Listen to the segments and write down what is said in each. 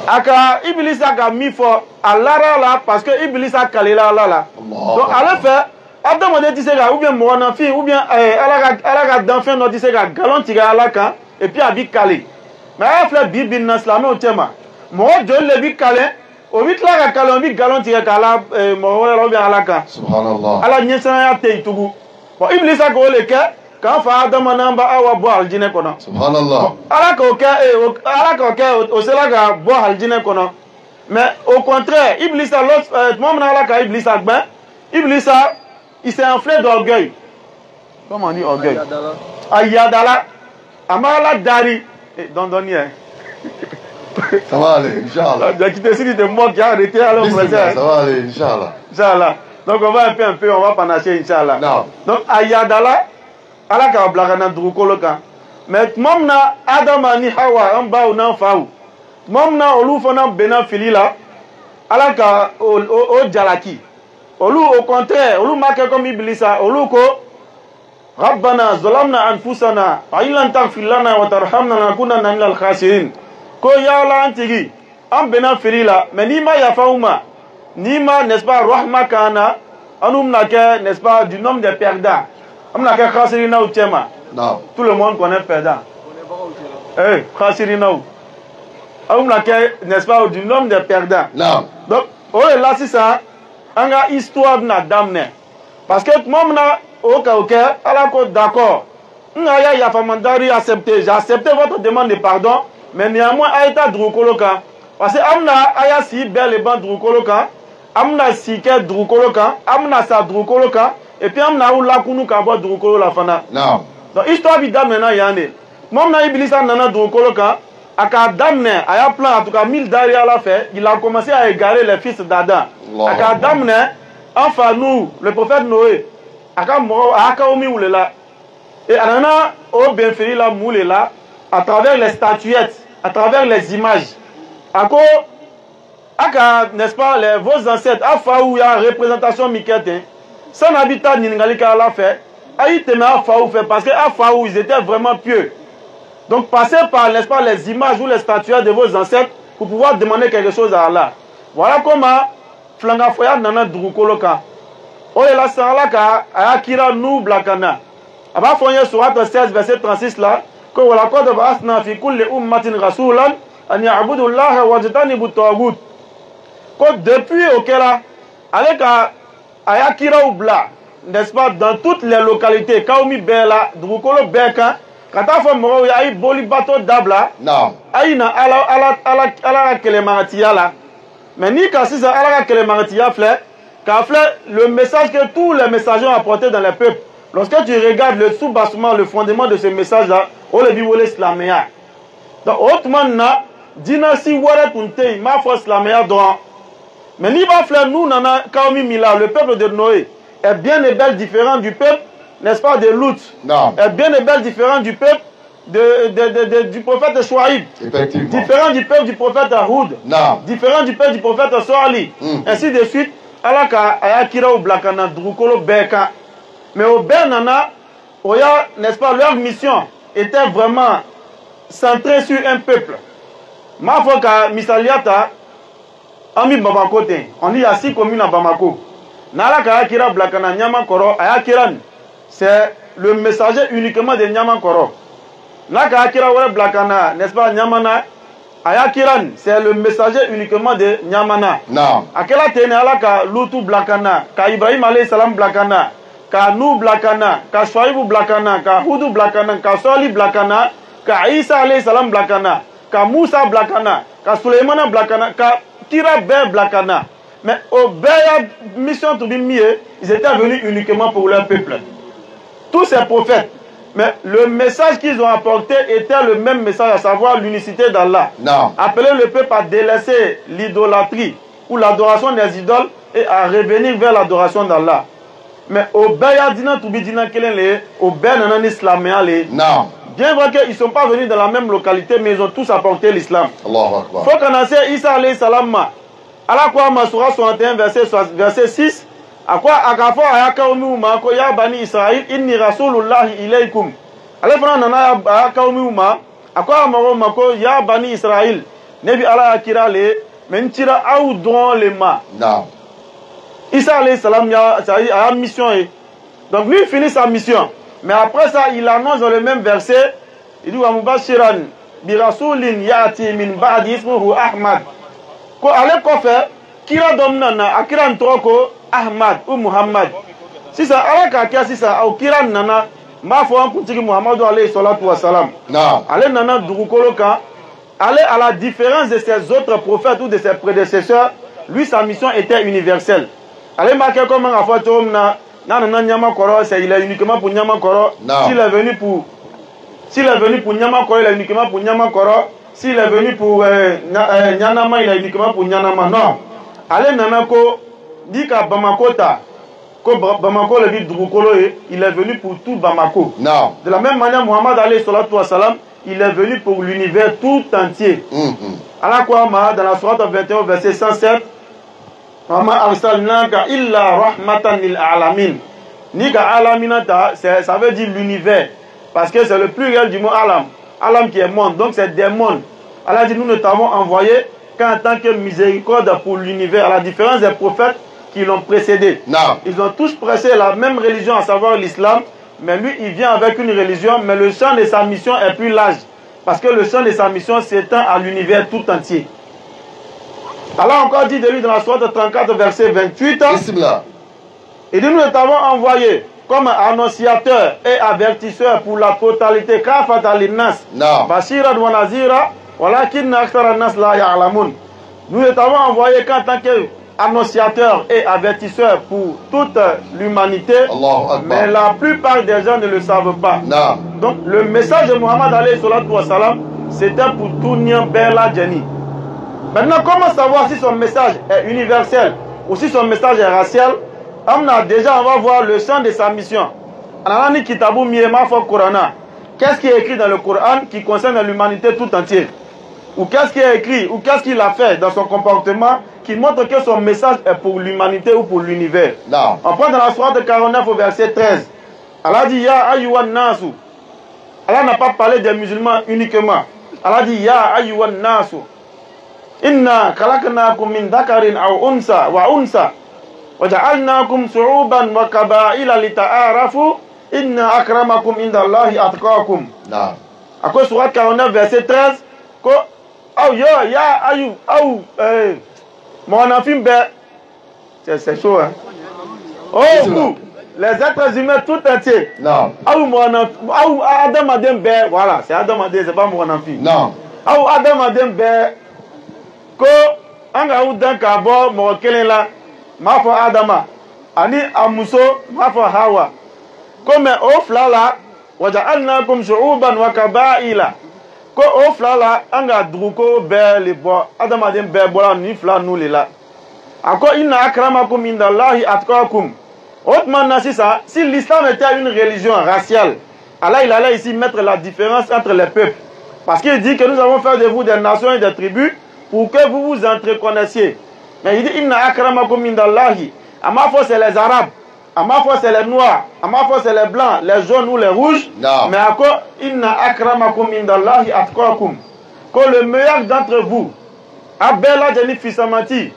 aka Iblis aka mi fo alara la parce que Iblis a calé là donc à la fin Adam on dit c'est ou bien mon enfant ou bien ala d'enfant non dit c'est galon tiga ala kan et puis abi calé mais a fait bibi na slamé au tema mo de le bi calé o vite la calé on bi galon tiga kala mo wala bien ala kan subhanallah ala nyesa ya te tugu bon Iblis a ko le ke quand fa Adam namba awa bo aljine kono subhanallah ala ko ke o sela ga bo aljine kono mais au contraire Iblis a l'autre moment ala ka Iblis a ben Iblis a il s'est enflé d'orgueil. Comment on dit orgueil? Ayadala. Amala Dari. Dondonier. Ça va aller, Inch'Allah. Tu te suis de moi qui a arrêté à l'homme. Ça va aller, Inch'Allah. Inch'Allah. Donc on va un peu, on va panacher, Inch'Allah. Donc Ayadala. Ala ka blagana drukoloka. Mais momna Adam ani Hawa amba ou nan faou. Momna olu fona bena filila. Ala ka o jalaki. Olu au contraire, olu marque comme Iblisa, olu ko Rabbana zalamna anfusana wa illam taghfir lana wa tarhamna lanakunanna minal khasirin. Ko ya la antigi am bena firila, mais ni ma ya fauma, ni ma n'est-ce pas rahma kana, anum na ke n'est-ce pas du nombre des perdants. Am na ke khasirina ou tema. Non. Tout le monde connaît perdant. Eh, khasirina ou. Am na ke n'est-ce pas du nombre des perdants. Non. Donc, oh là c'est ça. Anga histoire na damne parce que moi na ok ala ko d'accord nga ya famandari accepter j'ai accepté votre demande de pardon mais néanmoins aita drukoloka parce que amna aya si bel et ban drukoloka amna si ke drukoloka amna sa drukoloka et puis amna ou la kunu ka bo drukolo la fana non donc histoire bi damne na yane moi na Iblisa nana drukoloka aka damne aya plan en tout cas 1000 dari à la fait il a commencé à égarer les fils d'Adam aka damne enfin nous le prophète Noé aka omi oulela et anana o benferi la moulela à travers les statuettes à travers les images ako aka n'est-ce pas vos ancêtres afa ou ya représentation mikete sans habitat ningalika la fait aïteme afa ou fait parce que afa ou ils étaient vraiment pieux. Donc passez par, n'est-ce pas, les images ou les statuettes de vos ancêtres pour pouvoir demander quelque chose à Allah. Voilà comment Flanga Foya Nana Drukoloka. Oye la Saralaka Ayakira Nou Blakana. Aba Foye Surat 16 verset 36 là. Que voilà quoi de Basna fi kulli ummatin rasulan an ya'budu Allah wa jtanibu tawagut. Que depuis Okela avec Ayakira Oubla, n'est-ce pas, dans toutes les localités, Kaomi Bela, Drukolo Beka. Quand on fait il y a eu boli bateau d'abla. Non. Aïna ala kelemaratia là. Mais ni quand c'est ala kelemaratia fleur, quand fleur le message que tous les messagers ont apporté dans les peuples. Lorsque tu regardes le sous-bassement, le fondement de ce message là, on le dit wole slaméa. Donc autrement na dynastie wale punte ma foi slaméa droit. Mais ni ba fleur nous nana kaomi mila le peuple de Noé est bien et belle différent du peuple, n'est-ce pas, de Lut, est bien et belle différent du peuple du prophète Chouaïb, différent du peuple du prophète Ahoud, différent du peuple du prophète Soali, ainsi de suite. Alaka ayakira ou blakana drukolo beka. Mais au Bernana, n'est-ce pas, leur mission était vraiment centrée sur un peuple. Ma foi ka misaliata, ami Bamako te, on dit il y a 6 communes à Bamako. Nalaka ayakira blakana nyama koro ayakiran. C'est le messager uniquement de Nyamakoro. Naka Akira Wale Blakana, n'est-ce pas, Nyamana? Ayakiran, c'est le messager uniquement de Nyamana. Non. Akela Tene Alaka Lutu Blakana, Ka Ibrahim alayhi salam Blakana, Ka Nou Blakana, Ka Shouaibou Blakana, Ka Houdou Blakana, Ka Soli Blakana, Ka Isa alayhi salam Blakana, Ka Moussa Blakana, Ka Suleymana Blakana, Ka Kira Ber Blakana. Mais au Beya mission to be mieux, ils étaient venus uniquement pour leur peuple. Tous ces prophètes, mais le message qu'ils ont apporté était le même message, à savoir l'unicité d'Allah. Appeler le peuple à délaisser l'idolâtrie ou l'adoration des idoles et à revenir vers l'adoration d'Allah. Mais au Beya Dina Toubi Dina Kelele, au Beya Nanan Islaméa, bien vrai qu'ils ne sont pas venus dans la même localité, mais ils ont tous apporté l'islam. Il faut qu'on ait Isa alayhi salam, à la quoi Masura 61 verset 6. À quoi akafo ayaka umuma ko ya bani Israël inni rasulullahi ilaykum. Alefana nana ayaka umuma akwa mako ya bani Israël nebi ala kira le men tira au don le ma Non. Isa alayhi salam a mission donc lui il finit sa mission mais après ça il annonce dans le même verset il dit wa mubashiran bi rasulin yati min ba'di ismuhu Ahmad ko ale ko fe kira domnana akira ntroko Ahmad ou Muhammad si ça ala ka kia si ça au kira nana ma fo an kutigi Muhammadu alayhi salatu wa salam Non. ale nana durukolo kan ale à la différence de ses autres prophètes ou de ses prédécesseurs lui sa mission était universelle. Allez marquer comme un affaire na Nyama Koro, c'est il est uniquement pour Nyama Koro. S'il est venu pour Nyama Koro, il est uniquement pour Nyama Koro. S'il est venu pour Nyanama, il est uniquement pour Nyanama. Non. Allez Nanako dit qu'à Bamako Bamako le dit Drukolo, il est venu pour tout Bamako. Non. De la même manière, Muhammad alayhi salatu wa salam, il est venu pour l'univers tout entier. Allah quoi dans la sourate 21 verset 107. Wama arsalnaka illa rahmatan lil alamin. Nika alaminata, ça veut dire l'univers. Parce que c'est le pluriel du mot alam. Alam qui est monde, donc c'est des mondes. Allah dit nous ne t'avons envoyé qu'en tant que miséricorde pour l'univers. À la différence des prophètes qui l'ont précédé. Non. Ils ont tous prêché la même religion, à savoir l'islam. Mais lui, il vient avec une religion, mais le champ de sa mission est plus large. Parce que le champ de sa mission s'étend à l'univers tout entier. Allah encore dit de lui dans la sourate 34 verset 28. Il dit nous t'avons envoyé comme annonciateur et avertisseur pour la totalité kafata linnas bashiran wa nazira walakin akthara an-nas la ya'lamun. Nous t'avons envoyé qu'en tant qu'annonciateur et avertisseur pour toute l'humanité, mais la plupart des gens ne le savent pas. Donc le message de Muhammad alayhi salatu wa salam, c'était pour tout Nyan Bela Djeni. Maintenant, comment savoir si son message est universel ou si son message est racial? Déjà, on va voir le champ de sa mission. Qu'est-ce qui est écrit dans le Coran qui concerne l'humanité tout entière? Ou qu'est-ce qui est écrit, ou qu'est-ce qu'il a fait dans son comportement qui montre que son message est pour l'humanité ou pour l'univers? On prend dans la sourate 49 au verset 13. Allah dit Ya ayyuhan nasu. Allah n'a pas parlé des musulmans uniquement. Allah dit Ya ayyuhan nasu. Inna khalaqnakum min dhakarin aw unsa wa unsa wa ja'alnakum shu'uban wa qaba'ila lita'arafu inna akramakum indallahi atqakum. À cause surat 49 verset 13 ko ya ayu mon enfant c'est chaud hein. Oh vous les êtres humains tout entiers. Non. Adam Adem voilà, c'est Adam Adem, c'est pas mon enfant. Non. Adam Adem ko anga udan ka bo mo kelela ma fo Adama ani amuso ma fo Hawa ko me o flala waja'alnakum shu'uban wa qaba'ila ko o flala anga druko be le bo Adam Adem be bola ni fla nous le la ako inna akramakum indallahi atqakum. Autrement si l'islam était une religion raciale, Allah il allait ici mettre la différence entre les peuples parce qu'il dit que nous avons fait de vous des nations et des tribus pour que vous vous entreconnaissiez. Mais il dit inna akramakum indallahi. À ma foi c'est les arabes, à ma foi c'est les noirs, à ma foi c'est les blancs, les jaunes ou les rouges. Mais à quoi inna akramakum indallahi atqakum. Que le meilleur d'entre vous, Abela Djeni Fissamati,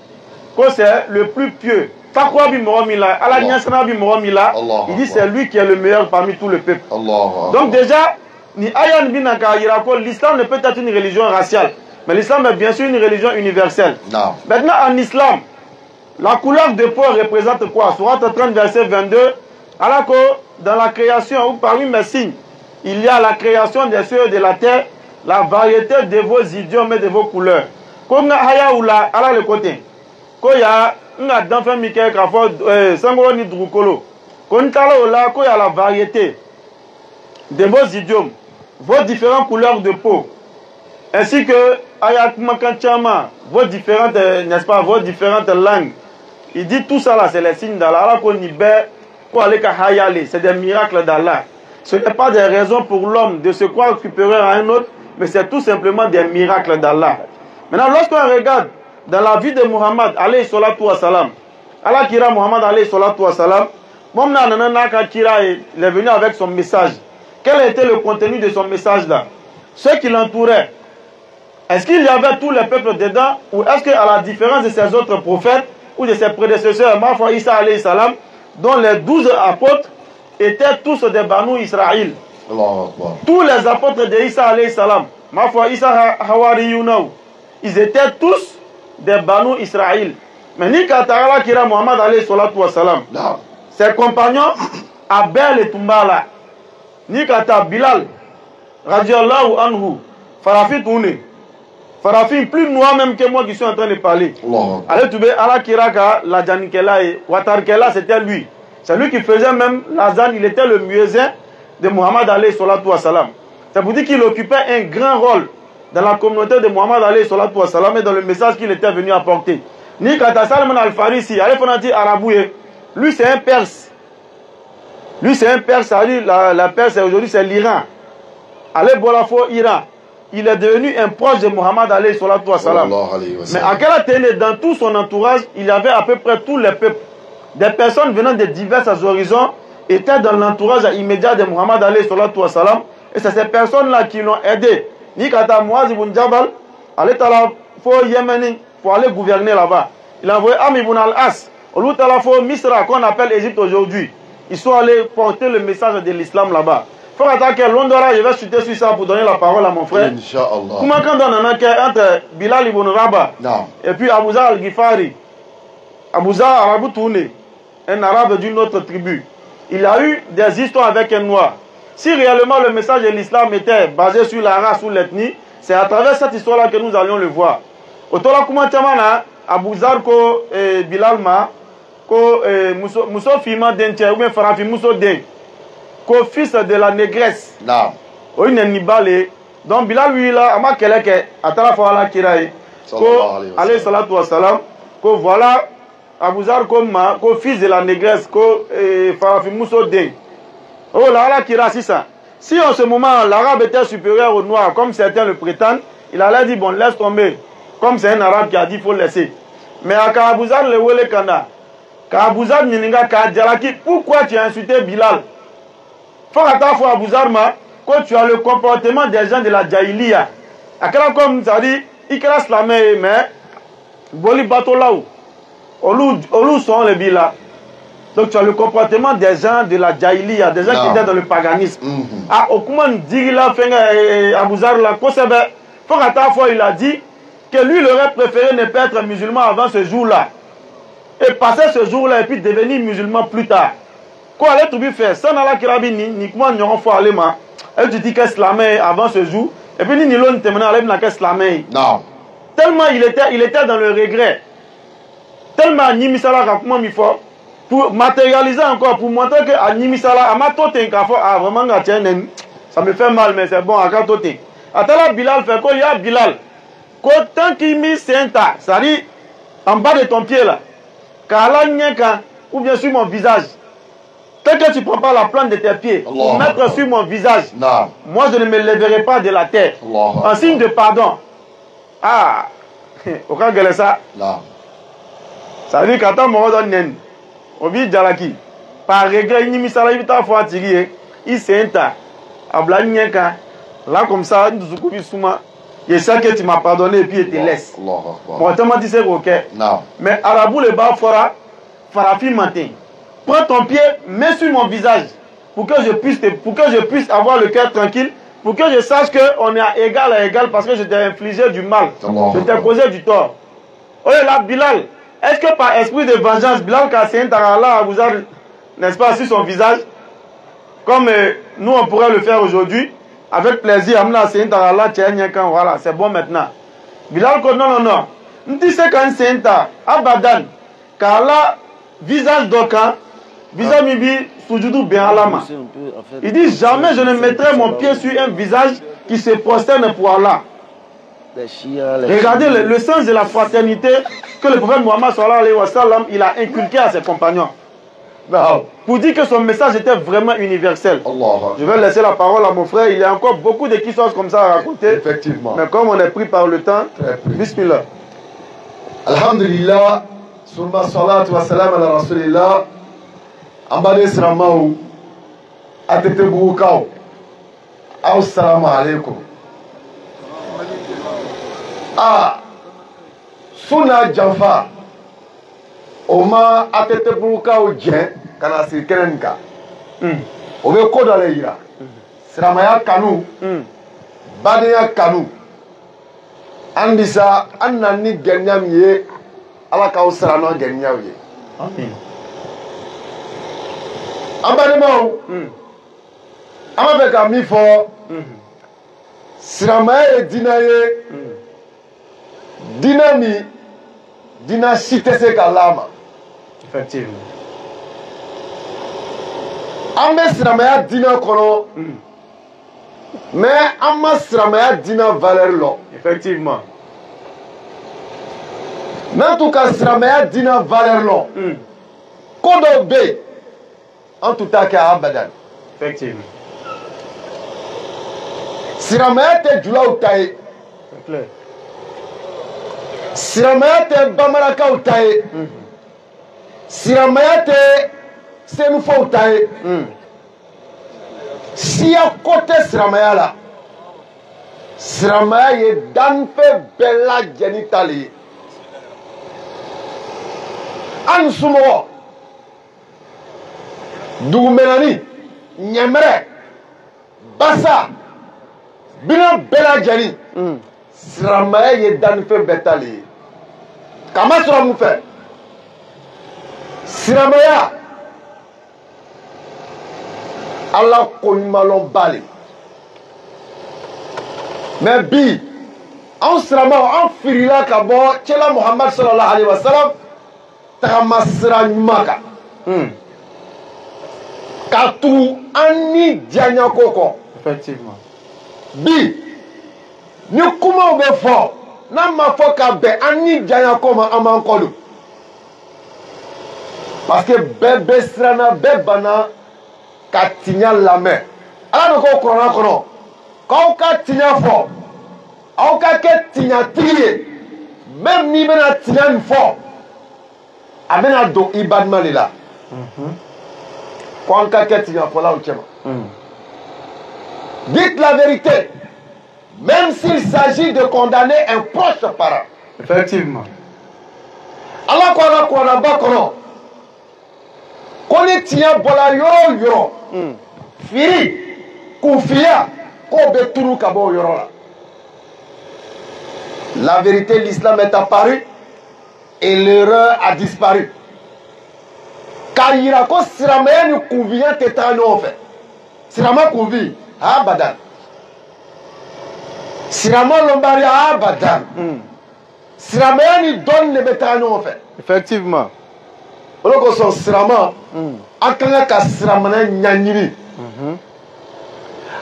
que c'est le plus pieux. Takwa bi moromila, ala nyasana bi moromila. Il dit c'est lui qui est le meilleur parmi tout le peuple. Donc déjà, ni ayan binaka yirako, l'islam ne peut être une religion raciale. Mais l'islam est bien sûr une religion universelle. Maintenant, en islam, la couleur de peau représente quoi? Sourate 30, verset 22. Alors que dans la création, ou parmi mes signes, il y a la création des cieux et de la terre, la variété de vos idiomes et de vos couleurs. Comme haya ou la, à le côté. Quand il y a un d'enfant Michael Krafo, Sangoro ni Drukolo. Quand il y a la variété de vos idiomes, vos différentes couleurs de peau. Ainsi que Ayat Makanchama, vos différentes, n'est-ce pas, vos différentes langues. Il dit tout ça là, c'est les signes d'Allah. C'est des miracles d'Allah. Ce n'est pas des raisons pour l'homme de se croire supérieur à un autre, mais c'est tout simplement des miracles d'Allah. Maintenant, lorsqu'on regarde dans la vie de Muhammad, alayhi salatu wa salam, Allah Kira Muhammad, alayhi salatu wa salam, il est venu avec son message. Quel était le contenu de son message là? Ceux qui l'entouraient, Est-ce qu'il y avait tous les peuples dedans, ou est-ce qu'à la différence de ces autres prophètes ou de ses prédécesseurs, ma foi Isa alayhi salam, dont les 12 apôtres étaient tous des Banu Israël. Tous les apôtres de Isa alayhi salam, ma foi Isa Hawari Yunaou, ils étaient tous des Banu Israël. Mais ni Katara Kira Muhammad alayhi salatu wa salam, ses compagnons, Abel et Tumbala, ni Kata Bilal, radiallahu anhu, Farafi Toune, Farafi plus noir même que moi qui suis en train de parler. Allez, tu veux, Ala Kiraka, la Janikela et Watarkela, c'était lui. C'est lui qui faisait même l'azan, il était le muezzin de Muhammad alayhi salatu wa salam. C'est pour dire qu'il occupait un grand rôle dans la communauté de Muhammad alayhi salatu wa salam et dans le message qu'il était venu apporter. Ni Kata Salman al-Farisi, allez, on a dit Araboué, lui c'est un Perse. Lui c'est un Perse, ça dit la Perse aujourd'hui c'est l'Iran. Allez, Bolafo, Iran. Il est devenu un proche de Muhammad alayhi salatu wa salam. Mais à quelle télé, dans tout son entourage, il y avait à peu près tous les peuples. Des personnes venant de divers horizons étaient dans l'entourage immédiat de Muhammad alayhi salatu wa salam. Et c'est ces personnes-là qui l'ont aidé. Ni Kata Muaz ibn Jabal, allez faut Yémen, pour aller gouverner là-bas. Il a envoyé Am ibn al-As, au lieu de Misra, qu'on appelle Égypte aujourd'hui. Ils sont allés porter le message de l'islam là-bas. Il faut attaquer Londora, je vais chuter sur ça pour donner la parole à mon frère. Inch'Allah. Comment quand on en a entre Bilal ibn Rabah et puis Abouza al-Ghifari, Abouza Arabou Tourné, un arabe d'une autre tribu. Il a eu des histoires avec un noir. Si réellement le message de l'islam était basé sur la race ou l'ethnie, c'est à travers cette histoire-là que nous allions le voir. Autola comment Tiamana, Abouzar ko Bilal ma, ko Mousso Fima Denche, ou bien Farafi Mousso Den, ko fils de la négresse. Non. Oui, n'est ni balé. Donc Bilal lui là, ama keleke, atala fawala kiraye. Ko alayhi salatu wa salam, ko voilà Abouzar comme ma, ko fils de la négresse, ko Farafi Mousso Den. Oh là là, qui raciste ça. Si en ce moment l'arabe était supérieur au noir, comme certains le prétendent, il allait dire bon, laisse tomber. Comme c'est un arabe qui a dit il faut laisser. Mais à Karabouzad le Wele Kanda, Karabouzad Nininga Kadjalaki, pourquoi tu as insulté Bilal? Faut attendre à Abouzarma, quand tu as le comportement des gens de la Jahiliya. À quel comme ça dit, il classe la main, mais Boli bateau là-haut. Olou sont les Bilal. Donc tu as le comportement des gens de la Jahiliya, des gens qui étaient dans le paganisme. Ah, au comment dire là, Abouzar là, faut attendre, il a dit que lui, il aurait préféré ne pas être musulman avant ce jour-là. Et passer ce jour-là et puis devenir musulman plus tard. Quoi allait tout faire? Ça n'a pas kirabi ni comment n'y aura pas aller ma. Elle te dit qu'est-ce slamé avant ce jour. Et puis ni l'on te mena aller na qu'est-ce slamé. Non. Tellement il était dans le regret. Tellement Nimisala comment il faut pour matérialiser encore, pour montrer que à Nimisala, à ma tote a vraiment gâté. Ça me fait mal, mais c'est bon à quand tote. Attends Bilal fait quoi? Il y a Bilal. Tant qu'il met Saint-Ta, ça dit en bas de ton pied là, ou bien sur mon visage. Tant que tu ne prends pas la plante de tes pieds pour mettre sur mon visage, moi je ne me lèverai pas de la terre. En signe de pardon. Ah, au cas de ça, ça veut dire qu'attends mon ordonne, on vit Djalaki. Par regret, il n'y a pas fois tiré, il Saint-Ta, à Blagnyaka, là comme ça, nous occupons souvent. Je sais que tu m'as pardonné et puis il te laisse. Bon, tu m'as dit c'est ok. Non. Mais Arabou le bas fera, Farafi matin. Prends ton pied, mets sur mon visage pour que je puisse avoir le cœur tranquille, pour que je sache qu'on est à égal parce que je t'ai infligé du mal. Je t'ai causé du tort. Oh là, Bilal, est-ce que par esprit de vengeance, Bilal Kassin Tarala vous a, n'est-ce pas, sur son visage, comme nous on pourrait le faire aujourd'hui? Avec plaisir, voilà, c'est bon maintenant. Bilal, non. On dit c'est quand c'est un abadan. Car là, visage d'aucun, visage mibi, soujudou bien à la main. Il dit jamais je ne mettrai mon pied sur un visage qui se prosterne pour Allah. Regardez le sens de la fraternité que le prophète Mohammed sallallahu alayhi wa sallam, il a inculqué à ses compagnons. Pour dire que son message était vraiment universel. Je vais laisser la parole à mon frère. Il y a encore beaucoup de histoires comme ça à raconter. Effectivement. Mais comme on est pris par le temps, bismillah. Alhamdulillah, summa salatu wa salam ala rasulillah, ambade sramaou, atete boukao. Assalamu alaikum. Suna janfa o ma atete burukaw jɛ ka na siri kɛnɛ nin kan o bɛ ko dɔ le yira silamɛya kanu badenya kanu an bisa an na ni gɛlɛya min ye ala k'aw sara n'o gɛlɛyaw ye an balimaw an b'a fɛ ka min fɔ silamɛya ye diinɛ ye diinɛ min diinɛ si tɛ se ka l'a ma. Effectivement. An bɛ silamɛya diinɛ kɔnɔ mais an ma silamɛya diinɛ valeur lɔ. Effectivement. n'an tun ka silamɛya diinɛ valeur lɔ ko dɔw bɛ yen an tun t'a kɛ abadan. Effectivement. silamɛya tɛ julaw ta ye. C'est clair. silamɛya tɛ bamanankaw ta ye. silamɛya tɛ senufaw ta ye. siya ko tɛ silamɛya la. silamɛya ye danfɛn bɛɛ lajɛlen ta le ye. an somɔgɔ dugumɛnɛni ɲɛmɛrɛ basa bina bɛɛ lajɛlen silamɛya ye danfɛn bɛɛ ta le ye. kama sɔrɔ mun fɛ silamɛya ala koɲumanlɔnba le mais bi anw silamɛw an firila ka bɔ cɛla muhamadu sallallahu alaihi wasallam tagama sira ɲuman kan ka tugu an ni diyaɲako kɔ. Effectivement. bi ni kumaw bɛ fɔ n'an ma fɔ ka bɛn an ni diyaɲako ma an b'an kɔ don parce que bɛɛ bɛ siranna bɛɛ banna ka tiɲɛ lamɛn. ala de ko kuranɛ kɔnɔ k'aw ka tiɲɛ fɔ aw ka kɛ tiɲɛtigi ye même n'i bɛna tiɲɛ nin fɔ a bɛna don i badima de la ko an ka kɛ tiɲɛfɔlaw cɛma. dites la vérité même s'il s'agit de condamner un proche parent. Effectivement. ala ko an ka kuranɛba kɔnɔ ko ni tiɲɛ bɔla yɔrɔ o yɔrɔ firi kunfiya k'o bɛ tunu ka bɔ o yɔrɔ la. la vérité l'islam est apparu et l'erreur a disparu. k'a yira ko silamɛya ni kunfiya tɛ taa ɲɔgɔn fɛ. silamɛ kunfi abadan silamɛ lɔnbaliya abadan silamɛya ni dɔnni de bɛ taa ɲɔgɔn fɛ. Effectivement. o de kosɔn silamɛ an ka kan ka silamɛya ɲɛɲini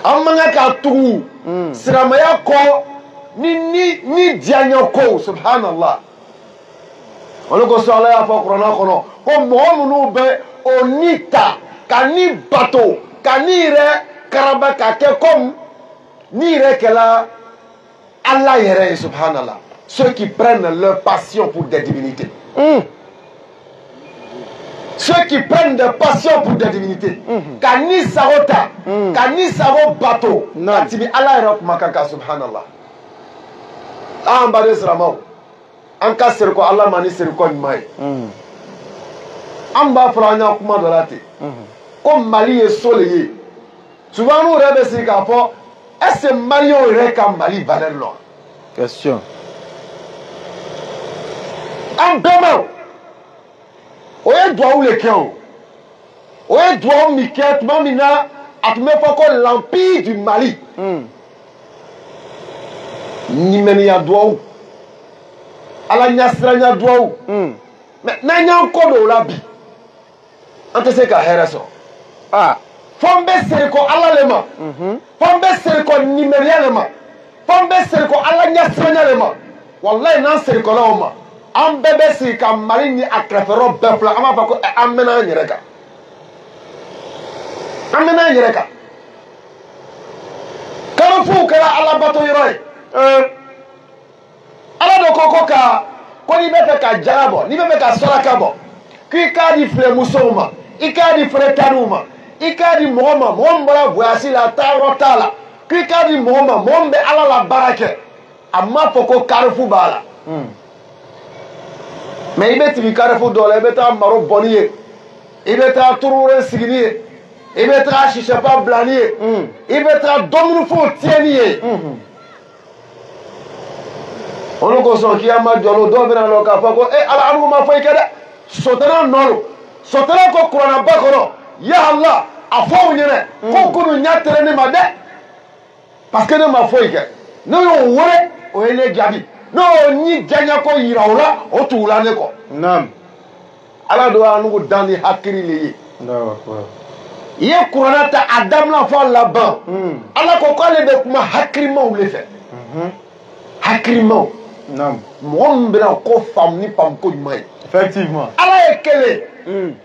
an man kan ka tugu silamɛya kɔ ni diyaɲɛ ko subhanallah. o de kosɔn ala y'a fɔ kuranɛ kɔnɔ ko mɔgɔ minnu bɛ o ni ta ka ni bato ka ni yɛrɛ karaba ka kɛ comme ni yɛrɛ kɛla ala yɛrɛ ye subhanallah. ceux qui prennent leur passion pour des divinités. ceux qui prennent des passions pour des divinités. ka ni sago ta ka ni sago bato ka tibi ala yɛrɛ kumakan kan subhanallah. an baden silamɛw an ka seri ko ala ma ni seri ko ɲuman ye. an b'a fɔra an y'a kuma dɔ la ten ko mali ye so le ye souvent n'u yɛrɛ bɛ sigi k'a fɔ est ce que maliyɛnw yɛrɛ ka mali valeur lɔn. Question. an bɛnbaw o ye duwawu le kɛ o ye duwawu min kɛ tuma min na a tun bɛ fɔ ko l'empire du mali. ɲimɛniya duwawu ala ɲasiranya duwawu mais n'an y'an kɔ don o la bi an tɛ se ka hɛrɛ sɔrɔ. fɔ n bɛ seri ko ala le ma fɔ n bɛ seri ko ɲimɛniya le ma fɔ n bɛ seri ko ala ɲasiranya le ma walayi n'an seri ko la o ma an bɛɛ bɛ sigi ka mali ni a kɛrɛfɛyɔrɔ bɛɛ filɛ an b'a fɔ ko an mɛnna an yɛrɛ kan an mɛnna an yɛrɛ kan. kalofuw kɛra alabato yɔrɔ ye. ala de ko ko n'i bɛ fɛ ka jaga bɔ n'i bɛ fɛ ka saraka bɔ k'i k'a di filɛmusow ma i k'a di fɛrɛtaniw ma i k'a di mɔgɔ ma mɔgɔ min bɔra voyage la taayɔrɔ t'a la k'i k'a di mɔgɔ ma mɔgɔ min bɛ ala la baara kɛ a m'a fɔ ko carrefour b'a la mais i bɛ tigi carrefour dɔ la i bɛ taa maro bɔnni ye i bɛ taa turuwɛrɛ sigini ye i bɛ taa sisɛba bilani ye i bɛ taa dumunifɛnw tiɲɛni ye olu kosɔn kiyama jɔlo dɔw bɛna lɔ k'a fɔ ko ala anu ma fɔ i kɛ dɛ sotana nɔ don sotana ko kuranaba kɔnɔ ya Allah a fɔ u ɲɛnɛ ko kunu ɲa tere ne ma dɛ parce que ne ma foyi kɛ ne y'o wele o ye ne jaabi ne y'o ɲi diyaɲa ko yira o la o tugula ne kɔ ala do anugu dan ni hakili le ye i ye kuranna ta a daminɛ fɔ a laban ala ko k'ale bɛ kuma hakilimaw le fɛ hakilimaw mɔgɔ min bɛna ko faamu ni faamuko ɲuman ye effectivement ala ye kelen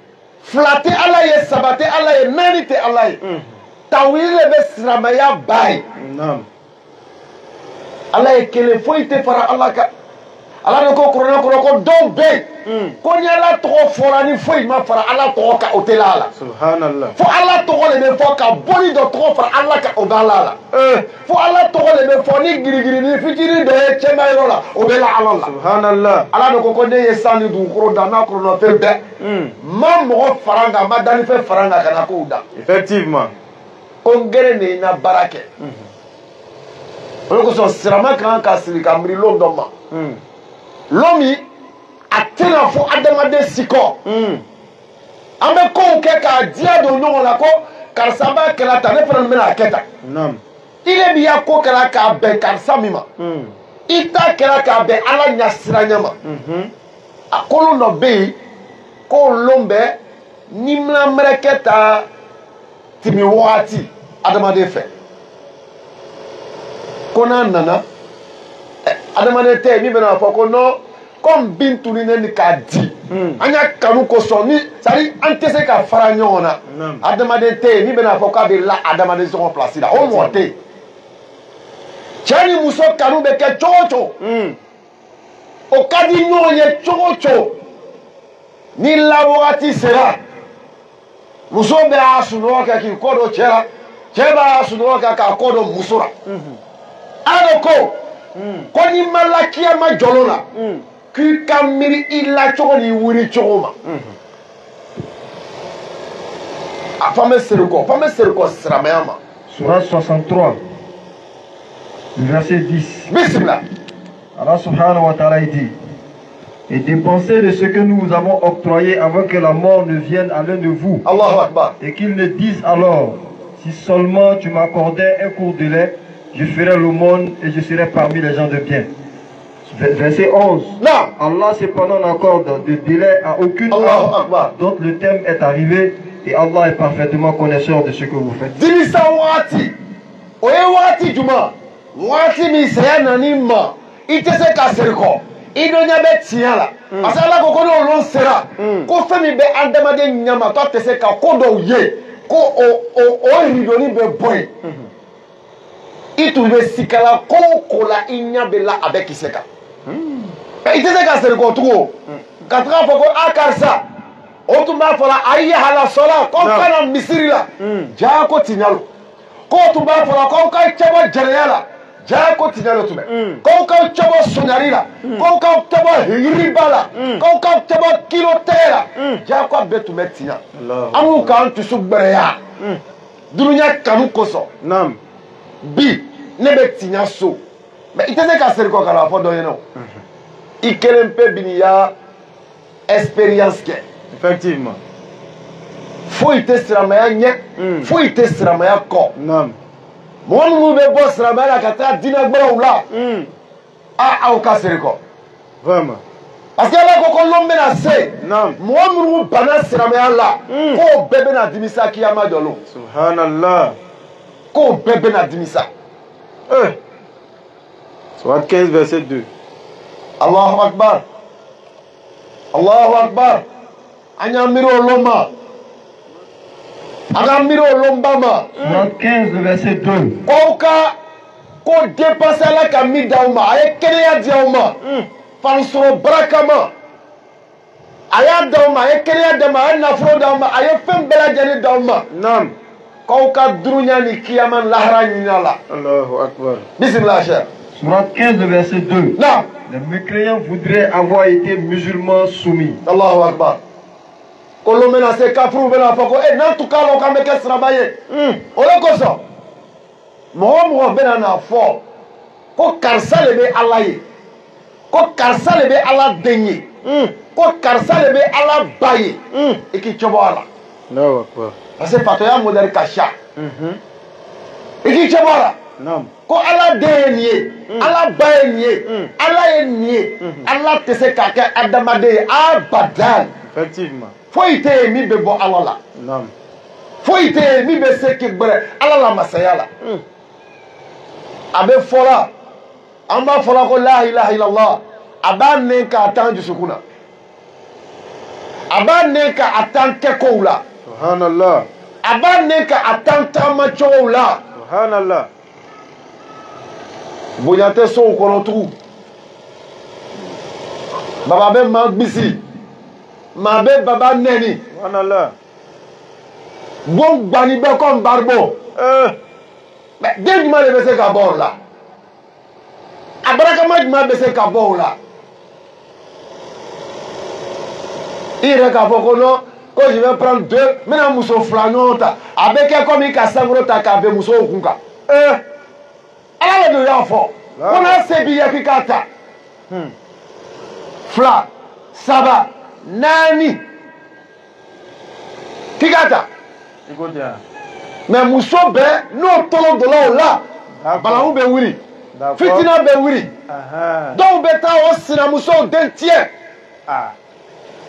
fila tɛ ala ye saba tɛ ala ye naani tɛ ala ye tawhid le bɛ silamɛya ba ye ala ye kelen foyi tɛ fara ala kan ala de ko kuranna kɔnɔ ko dɔw bɛ yen ko ni ala tɔgɔ fɔra ni foyi ma fara ala tɔgɔ kan o tɛ la ala subhanallah fo ala tɔgɔ de bɛ fɔ ka bɔli dɔ tɔgɔ fara ala kan o bɛ ala la fo ala tɔgɔ de bɛ fɔ ni girigirinin fitinin dɔ ye cɛma yɔrɔ la o bɛ la ala la subhanallah ala de ko ne ye san ni dugukolo dan n'a kɔnɔnafɛn bɛɛ ma mɔgɔ fara n kan ma dannifɛn fara n kan ka na kow dan effectivement ko n gɛrɛ de ye n ka baara kɛ o de kosɔn sirama kan ka siri ka miiri lon dɔ ma lon min a tɛna fɔ adamaden si kɔ an bɛ kow kɛ k'a diya don ɲɔgɔn na ko karisa b'a kɛla tan ne fana bɛna a kɛ tan i le b'i ya ko kɛra k'a bɛn karisa min ma i ta kɛra k'a bɛn ala ɲɛ siranya ma a kolon dɔ bɛ yen ko lon bɛ ɲiminamɛrɛkɛ ta timi wagati adamaden fɛ ko n'a nana adamaden tɛ min bɛna fɔ ko non comme bin tuninen ni k'a di an y'a kanu kosɔn ni c'est-à-dire an tɛ se ka fara ɲɔgɔn na adamaden tɛ yen min bɛna fɔ k'a bɛ la adamaden sɔngɔ place la o mɔgɔ tɛ yen cɛ ni muso kanu bɛ kɛ cogo o cogo o ka di ɲɔgɔn ye cogo o cogo ni la wagati sera muso bɛ a sunɔgɔ kɛ k'i kɔ don cɛ la cɛ b'a sunɔgɔ kɛ k'a kɔ don muso la ala ko ko ni ma la kiyama jɔlon na k'i ka miiri i la cogo ni wuli cogo ma a fɔ an bɛ segin kɔ silamɛya ma. Surah 63 verset 10. Bismillah. Allah subhanahu wa ta'ala dit: et dépensez de ce que nous vous avons octroyé avant que la mort ne vienne à l'un de vous. Allahu Akbar. Et qu'ils ne disent alors: si seulement tu m'accordais un cours de lait, je ferais l'aumône et je serais parmi les gens de bien. Verset 11. Non. Allah cependant n'accorde de délai à aucune âme dont le thème est arrivé, et Allah est parfaitement connaisseur de ce que vous faites. Dimisa wati. Oye wati juma. Wati mi saya nani ma. Ite se ka seriko. Ido nya be tiya la. Asala ko ko no sera. Ko fe mi be andamade nyama to te se ka ko do ye. Ko o ridoni be boy. Itu be sikala ko la inya be la avec iseka. Ite se ka seriko tugo. Katra foko akarsa. O tun b'a fɔ la a ye hala sɔla k'aw kana misiri la jaa ko tiɲalo k'o tun b'a fɔ la k'aw ka cɛbɔ jɛnɛya la jaa ko tiɲalo tun bɛ k'aw ka cɛbɔ sonyali la k'aw ka cɛbɔ yiriba la k'aw ka cɛbɔ kilo tɛgɛ la jaa ko a bɛɛ tun bɛ tiɲa an k'u k'an dusu gbɛrɛya dunuya kanu kosɔn bi ne bɛ tiɲa so mɛ i tɛ se ka seri kɔ ka na fɔ dɔ ɲɛna o i kelen pe bi n'i ya expérience kɛ. Effectivement. Foyi tɛ silamɛya ɲɛ foyi tɛ silamɛya kɔ mɔgɔ minnu bɛ bɔ silamɛya la ka taa diinɛ gbɛrɛw la aw ka seri kɔ vraiment parce que ala ko ko lon bɛna se mɔgɔ minnu banna silamɛya la k'o bɛɛ bɛna dimisa kiyama jɔlon subhanallah k'o bɛɛ bɛna dimisa Surat 15 verset 2 Allahu akbar Allahu akbar an y'an miiri o lon ma an k'an miiri o lonba ma. Surat 15 verset 2. K'aw ka ko dépense ala ka min d'aw ma a ye kɛnɛya di aw ma fansɔrɔ baraka ma a y'a d'aw ma a ye kɛnɛya d'a ma a ye nafolo d'aw ma a ye fɛn bɛɛ lajɛlen d'aw ma k'aw ka dunuya ni kiyama lahara ɲini a la. Allahu akbar. Bismillah cher. Sourate 15, le verset 2. Non. Les mécréants voudraient avoir été musulmans soumis. Allahu Akbar. Kolo mena se kafru bena fako e nan tuka lo ka meke srabaye. Ole ko so. Mo bena na fo. Ko karsa le be Allah ye. Ko karsa le be Allah denye. Ko karsa le be Allah baye. E ki chobo ala. Allahu Akbar. Parce que patoya modèle kasha. E ki chobo ala. Non. Ko Allah denye. Allah baye niye. Allah ye niye. Allah te se ka ke adamade abadan. Effectivement. Faut ite mi be bo Allah la. Non. Faut ite mi be se ke gbere Allah la masaya la. Abe fola. Amba fola ko la ilaha illallah. Aba ne ka atan jusukuna. Aba ne ka atan keko la. Subhanallah. Aba ne ka atan tamacho la. Subhanallah. Bonyate so kono tu. Baba be magbisi. Ma be baba neni. Subhanallah. Bon gbani be comme barbo. Mais dès que je vais bon là. Abraka ma be se ka bon là. Il reka foko non quand je vais prendre deux, maintenant muso flanota avec comme ka sangro ta ka be muso kunka. Ala le yo fo. On a se biya kikata. Fla saba nani kikata. Écoute bien. Mais muso be no tolo de là balaou be wuri. Fitina be wuri. Donc beta o sina muso dentier.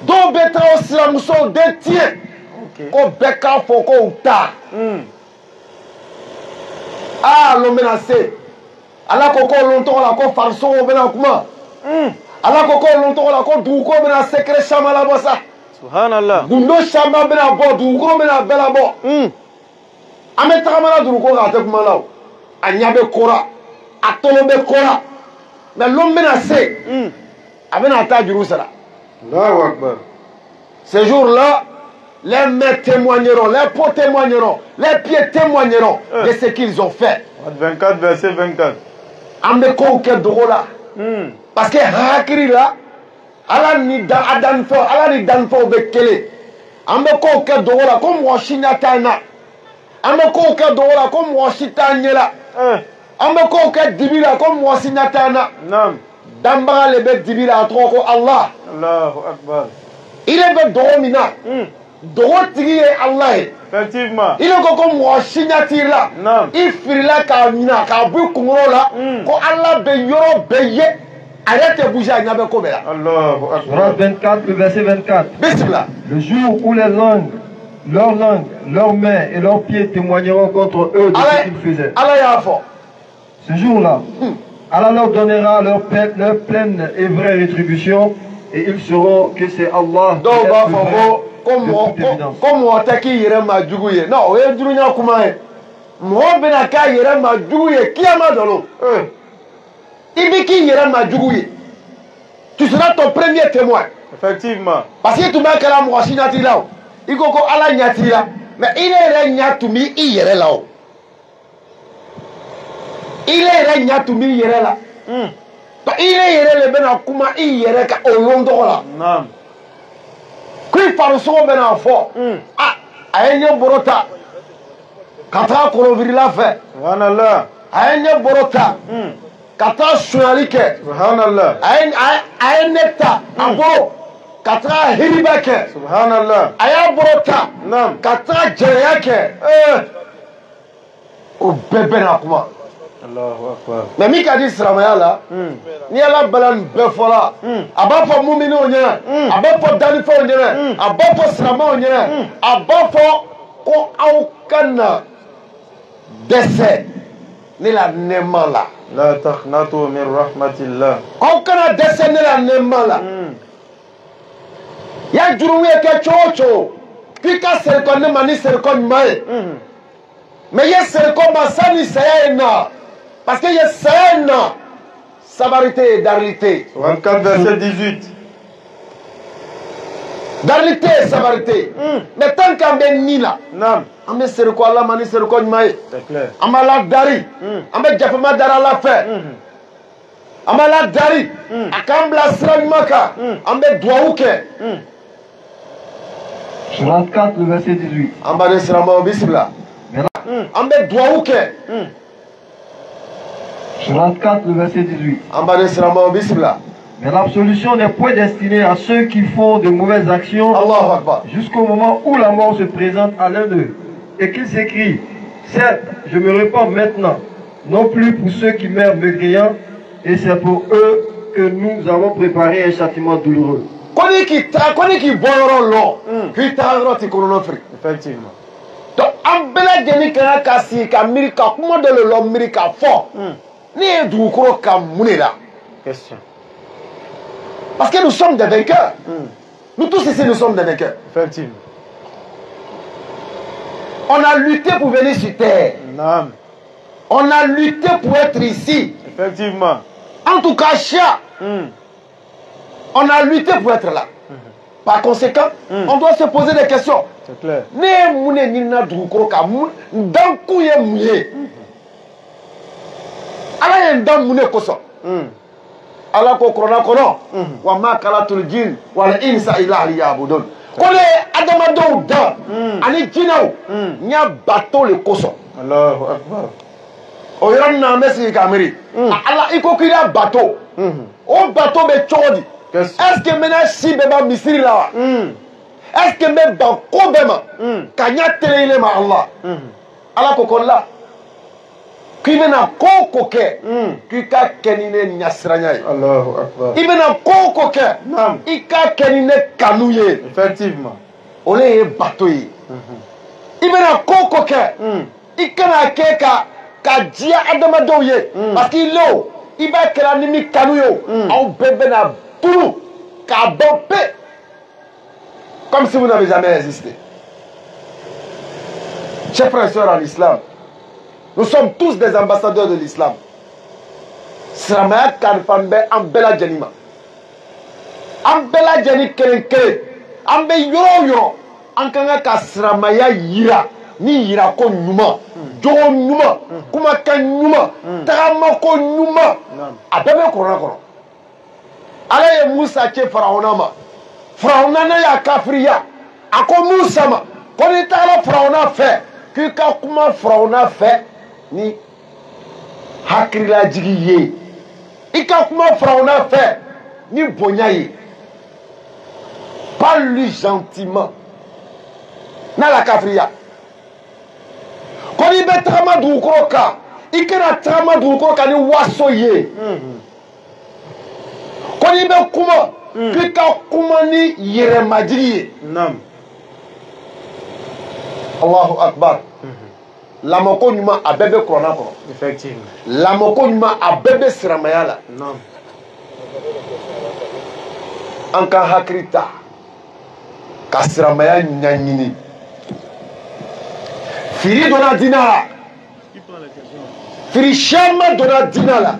Donc beta o sina muso dentier. Ko beka foko uta. Ah lo menacé. Ala koko longtemps la ko farso o bena kuma. Ala koko longtemps la ko du ko bena secret chama la bossa. Subhanallah. Gundo chama bena bo du ko bena bela bo. Ame takamala du ko ga te kuma law. Anyabe kora. Atolobe kora. Mais l'homme menacé. Abena ta Jérusalem. Allahu Akbar. Ce jour-là, les mains témoigneront, les peaux témoigneront, les pieds témoigneront de ce qu'ils ont fait. 24, verset 24. Ameko ke dogola. Parce que hakiri là, ala ni danfo be kele. Ameko ke dogola comme washina tana. Ameko ke dogola comme washita nyela. Ameko ke dibila comme washina tana. Non. Damba le be dibila troko Allah. Allahu Akbar. Il est be dogomina. Dogotigi ye Allah. Effectivement. Il est comme washina tira. Non. Il firila ka mina ka bu kungolo la ko Allah be yoro be ye. Arrête de bouger à Nyabe Kobela. Allahu Akbar. Sourate 24, le verset 24. Bismillah. Le jour où les langues, leurs mains et leurs pieds témoigneront contre eux de ce qu'ils faisaient. Allah ya fo. Ce jour-là, Allah leur donnera leur pleine et vraie rétribution et ils sauront que c'est Allah qui est le vrai, comme on taki yere ma juguye. Non, o ye jurunya kuma e. Mo bena ka yere ma juguye kiyama dolo. Ibiki yere ma juguye. Tu seras ton premier témoin. Effectivement. Parce que tu m'as kala mo sinati là. Iko ko ala nyati là. Mais il est nyatumi i yere là. Il est nyatumi yere là. Il est yere le bena kuma i yere ka olondo là. Non. Kui farso bena fo. Ah, ayenye borota. Kata koloviri la fait. Subhanallah. Ayenye borota. Kata sunalike. Subhanallah. Ayeneta abo. Kata hiribake. Subhanallah. Aya borota. Non. Kata jereyake. O bebe na kuma. Allahu Akbar. Mais mi ka di siramaya la. Ni ala balan bɛɛ fɔla. A b'a fɔ mumini o ɲɛna. A b'a fɔ danifɛnw ɲɛna. A b'a fɔ silamɛw ɲɛna. A b'a fɔ ko aw ka na dɛsɛ ne la nɛɛma la. La taqnatu min rahmatillah. Aw kana dɛsɛ ne la nɛɛma la. Ya jurumu ye kɛ cogo o cogo. F'i ka serikɔ ne ma ni serikɔ ɲuman ye. Mais ye serikɔ ma sani saya ye na. Parce que ye saya ye na. Sabarité et darité. 24, verset 18. Darité et sabarité. Mais tant qu'on est ni là. Non. On met serikɔ Allah ma ni serikɔ ɲuman ye. C'est clair. An b'a la dari. An bɛ jafema dari ala fɛ. Amala dari. Akambla sramaka. Ambe douauke. 34, le verset 18. Ambade srama bismillah. Ambe douauke. 34, le verset 18. Ambade srama bismillah. Mais l'absolution n'est point destinée à ceux qui font de mauvaises actions jusqu'au moment où la mort se présente à l'un d'eux et qu'ils s'écrient, certes, je me répands maintenant, non plus pour ceux qui meurent mécréants, et c'est pour eux que nous avons préparé un châtiment douloureux. Effectivement. Donc, en bel deni kana kasi ka mirika kuma de lo mirika fort. Ni du kro ka munela. Question. Parce que nous sommes des vainqueurs. Nous tous ici, nous sommes des vainqueurs. Effectivement. On a lutté pour venir sur terre. Non. On a lutté pour être ici. Effectivement. En tout cas, Chia, on a lutté pour être là. Par conséquent, on doit se poser des questions. C'est clair. Ne mune nina dukro ka mun danku ye muye. Ala ye ndan mune koso. Ala ko korona kono wa ma kalatul jin wal insa illa liyabudun. Kole adama do da ani jinaw nya bato le koso. Allahu akbar. O yoro na mesi kameri. Ala iko kira bato. O bato be chodi. Est-ce que maintenant si beba misiri la? Est-ce que même ba ko bema kanya tele ma Allah. Ala ko kolla. Kibena koko ke kika kenine nyasranya. Allahu akbar. Ibena koko ke ika kenine kanuye. Effectivement. Ole bato yi. Ibena koko ke ikana ke ka dia adama doye parce qu'il lo iba kera nimi kanuyo au bebe na tout ka bombe comme si vous n'avez jamais existé. Chers frères et sœurs en islam, nous sommes tous des ambassadeurs de l'islam. Sramaya kanfambe ambela janima. Ambela jani kerenke. Ambe yoro yoro. Ankanga ka sramaya yira. Ni yira ko nyuma. Jogo nyuma. Kuma ka nyuma. Tagama ko nyuma. Abebe korona kono. Ala ye Musa ke Faraona ma. Faraona na ya kafiriya. Ako Musa ma. Koni tagala Faraona fe. Kika kuma Faraona fe. Ni hakila jigi ye ika kuma Faraona fait ni bonya ye parle-lui gentiment na la kafriya koni be trama du kroka ikena trama du kroka ni waso ye koni be kuma kika kuma ni yere majigi ye Nam. Allahu akbar. Lamoko nyuma abebe korona kono. Effectivement. Lamoko nyuma abebe siramaya la. Non. Anka hakrita ka siramaya nyanyini. Firi dona dinala. Qui prend la question? Firi shama dona dinala.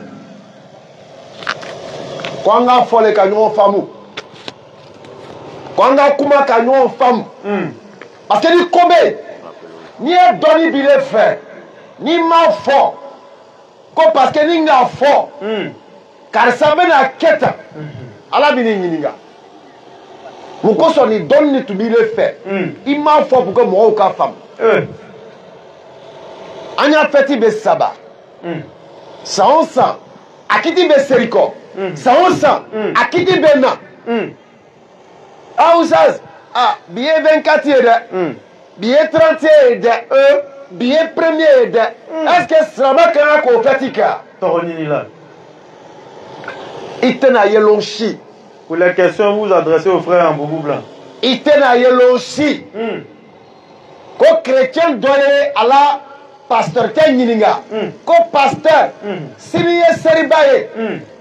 Kwanga fole ka nyon famu. Kwanga kuma ka nyon famu. Parce que ni kobe ni e doni bile fait ni ma fo ko parce que ni nga fo karisa be na keta ala bi ni nyiniga muko so ni doni tu bile fait i ma fo pour que mo ka fam anya feti be saba saonsa akiti be seriko saonsa akiti be na aousaz billet 24 de billet 30 de billet premier de est-ce que Srama kana ko fatika Toronini là. Itena yelonchi. Pour les questions, vous adressez aux frères en boubou blanc. Itena yelonchi. Ko chrétien donné à la pasteur Kenyininga. Ko pasteur Siriye Seribaye.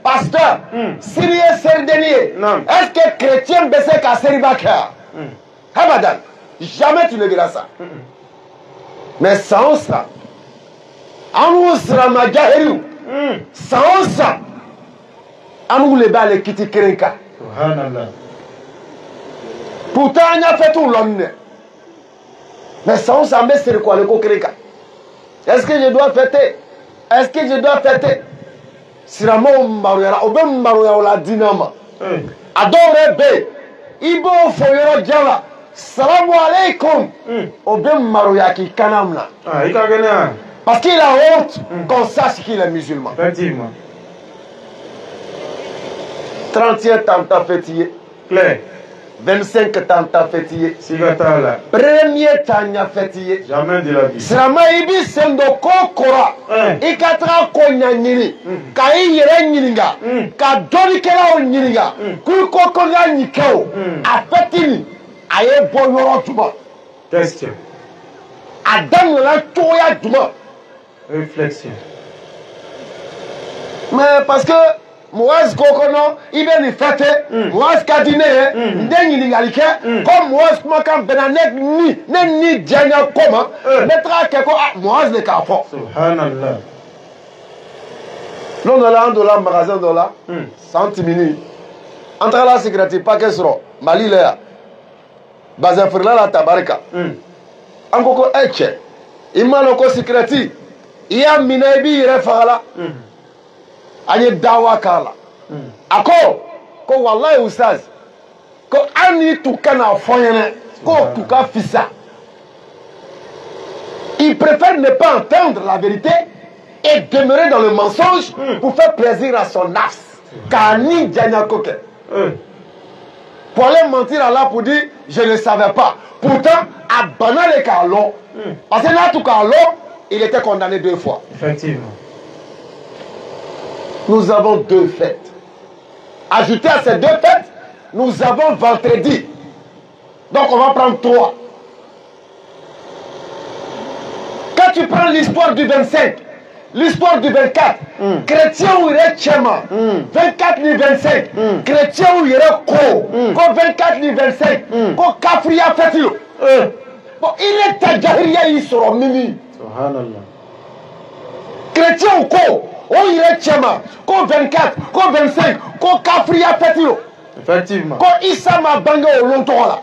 Pasteur Siriye Serdenier. Est-ce que chrétien baisse ka Seribaka? Abadan. Jamais tu ne verras ça. Mais sans ça, on sera magahéru. Sans ça, on les balles qui te créent. Pourtant, on a fait tout l'homme. Mais sans ça, mais c'est quoi le coquerika? Est-ce que je dois fêter? Est-ce que je dois fêter? Siramo Maroya, Obem Maroya la Dinama. Adore be. Ibo Foyoro Java. Salam alaikum. Obem Maroya qui kanamna. Ah, il a parce qu'il a honte qu'on sache qu'il est musulman. Effectivement. 31 tanta fétier. Claire. 25 tanta fétier. Sigatala. Premier tanya fétier. Jamais de la vie. Srama ibi sendo kokora. Ikatra konya nyini. Ka iyere nyininga. Ka doni kela o nyininga. Ku kokonya nyikeo. Afetini. Aye boyoro tuba. Question. Adam la toya duma. Réflexion. Mais parce que Moaz Kokono, il vient de fêter, Moaz Kadine, Ndeni Ngalike, comme Moaz Kumakan Benanek ni Djanya Koma, mettra quelque Moaz le Carrefour. Subhanallah. L'on a là $1, magasin $, 100 minutes. Entre la sécurité, pas qu'elle sera, Mali Léa, Bazafrila la Tabarika, Ankoko Eche, Imanoko sécurité. Il y a Minaibi Refala. Aye dawa kala. Ako ko wallahi oustaz. Ko ani tukana foyene ko tuka fissa. Il préfère ne pas entendre la vérité et demeurer dans le mensonge pour faire plaisir à son nafs. Kani djanya koke. Pour aller mentir à Allah pour dire je ne savais pas. Pourtant à banal et kalo. Parce que là tout kalo il était condamné 2 fois. Effectivement. Nous avons 2 fêtes. Ajouté à ces 2 fêtes, nous avons vendredi. Donc on va prendre 3. Quand tu prends l'histoire du 25, l'histoire du 24, chrétien ou il est tchema, 24 ni 25, chrétien ou il est ko, 24 ni 25, ko kafria fetilo. Bon, il est tajahiriya, il sera mimi. Subhanallah. Chrétien ou ko, ou il est tchema, ko 24, ko 25, ko kafria fetilo. Effectivement. Ko Issa ma bangé au longtemps là.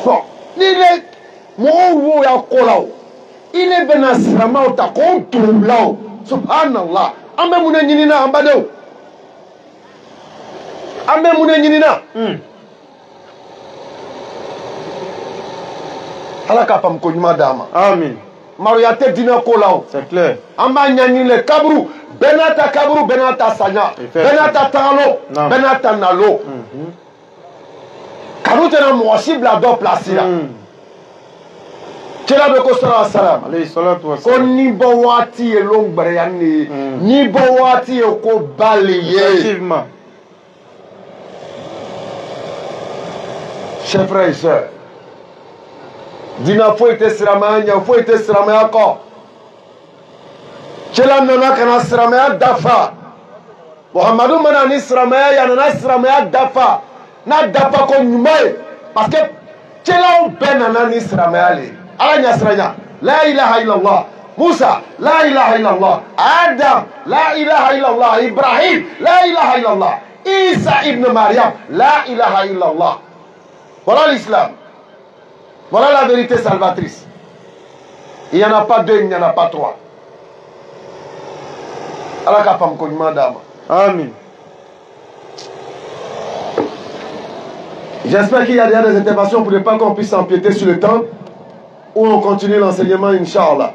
Bon, il est mon ya kolao. Il est benasrama ou ta kontu lao. Subhanallah. Ambe mune nyinina ambadeo. Ambe mune nyinina. Alaka pam konyuma dama. Amin. Mariate dina kolao. C'est clair. Amba nyanyile kabru. Benata kabru, benata sanya. Benata talo, benata nalo. Quand tu as mon la do place là. Kela be ko sallallahu salam. Alayhi salatu wa Ko salam. ni bo wati e long barayani. Ni bo wati e ko balayer. Effectivement. Chers frères et sœurs. Dina faut être siramanya, faut être siramaya ko. Kela nana kana siramaya dafa. Muhammadu manani siramaya ya nana siramaya dafa. Na dafa ko nyumay parce que kela o benana ni siramaya le. Ala nyasranya la ilaha illallah Musa la ilaha illallah Adam la ilaha illallah Ibrahim la ilaha illallah Isa ibn Maryam la ilaha illallah. Voilà l'islam. Voilà la vérité salvatrice. Il n'y en a pas 2, il n'y en a pas 3. Allah ka fam ko nyuma dama. Amin. J'espère qu'il y a des interventions pour ne pas qu'on puisse empiéter sur le temps ou on continue l'enseignement, Inch'Allah.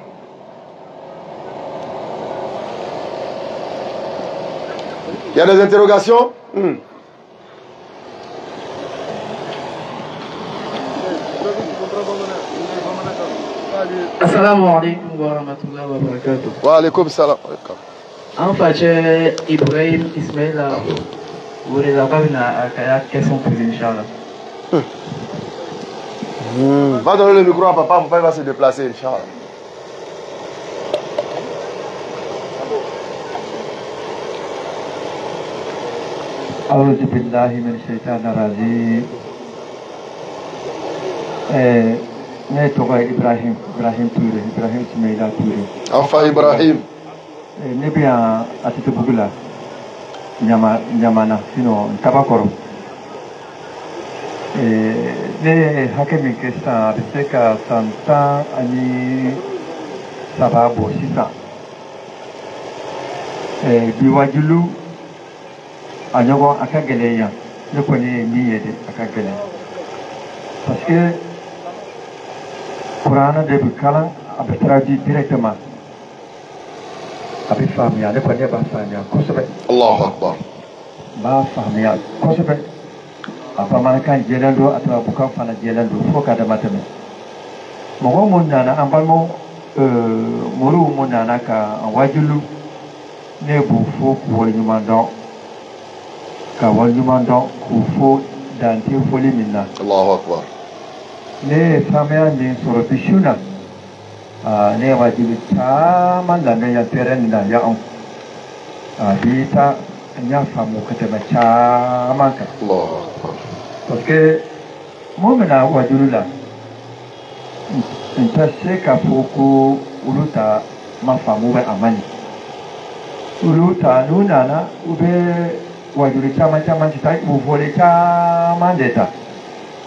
Il y a des interrogations? Assalamu alaikum wa rahmatullahi wa barakatuh. Wa alaikum salam. An face Ibrahim Ismaila wurin da kwamina a kaya question posée, Inch'Allah. Va donner le micro à papa va se déplacer, Inch'Allah. A'udhu billahi min shaitanir rajim. Ne tɔgɔ ye Ibrahim Touré, Ibrahim Ismaila Touré. Enfin Ibrahim. Ne bɛ yan Atitebugu la, Ɲamana, sinon Tabakɔrɔ. Ne ye hakɛ min kɛ sisan a bɛ se ka san 13 bɔ sisan. biwajulu anyogo akagele ya ne koni miyede akagele parce que Qur'an de bikalan abe traduit directement abe fahmiya ne koni ba fahmiya kosobe Allahu akbar ba fahmiya kosobe apa manakan jelando atau bukan fana jelando fo kada matame mo mo nana ambalmo muru mo nana ka wajulu ne bu fo ko nyumando ka wal nyumando ku fo dante foli minna Allahu akbar ne famia ni soro bishuna ne wajibi taman la ne ya teren da ya on bita nya famu kete ma chamaka Allahu akbar parce que mo mena wajulu la ntase ka foko uluta mafamu ba amani uluta nunana ube wajuri chama chita uvole chama deta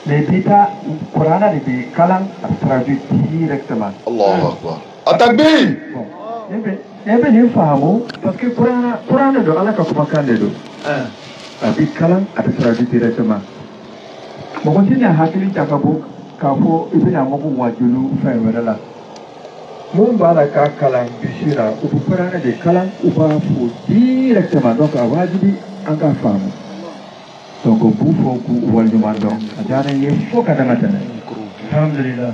le bita Qur'ana de bi kalan traduit directement Allahu akbar atakbir ebe ni fahamu parce que Qur'ana do ala ka kuma kan de do abi kalan traduit directement mo continue hakili takabo kafo ibina mogu wajulu fa wala mun bala ka kalan bishira ubu Qur'ana de kalan uba fo directement donc awajibi anga famu donc bu fo ku walju mando ajana ye fo kada matana alhamdulillah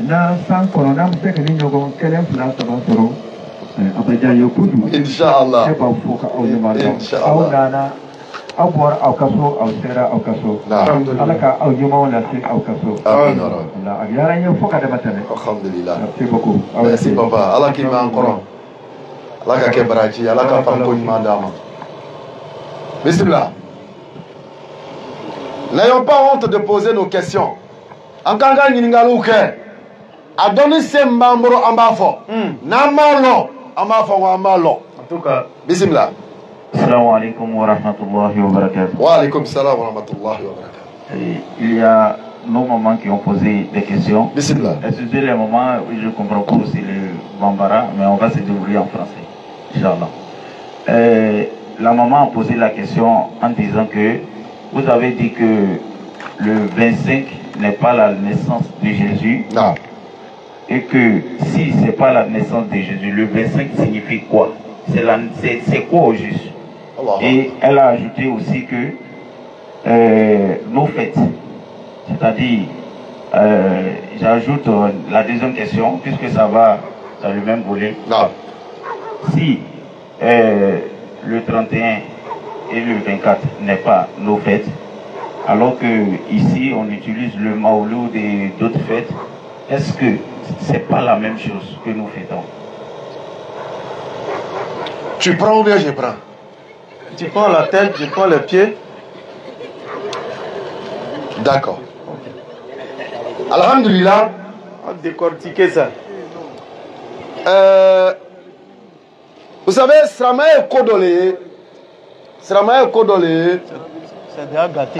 na san corona mu se kani nyogo kelen fla saba soro abaja yo kudu inshallah e ba fo ka walju mando inshallah dana abor au kaso au sera au kaso alaka au juma wala se au kaso la agara yo fo kada matana alhamdulillah merci beaucoup merci papa ala ki ma encore ala ka ke baraji ala ka fam ko mandama bismillah. N'ayons pas honte de poser nos questions. En kanga nyingalu ke adoni se mbamboro ambafo na malo ambafo wa malo En tout cas, bismillah. Assalamu alaikum wa rahmatullahi wa barakatuh. Wa alaikum salam wa rahmatullahi wa barakatuh. Il y a nos mamans qui ont posé des questions. Bismillah. Excusez les moments où je comprends pas aussi le bambara, mais on va se débrouiller en français. Inch'Allah. La maman a posé la question en disant que vous avez dit que le 25 n'est pas la naissance de Jésus. Non. Et que si ce n'est pas la naissance de Jésus, le 25 signifie quoi? C'est quoi au juste? Allah. Et elle a ajouté aussi que nos fêtes, c'est-à-dire, j'ajoute la deuxième question, puisque ça va dans le même volet. Non. Si le 31 et le 24 n'est pas nos fêtes, alors que ici on utilise le Maouloud et d'autres fêtes, est-ce que c'est pas la même chose que nous fêtons? Tu prends ou bien je prends? tu prends la tête, je prends les pieds. D'accord. Alhamdulillah. On va décortiquer ça. Vous savez, Sramae Kodolé. Sramae Kodolé. C'est déjà gâté.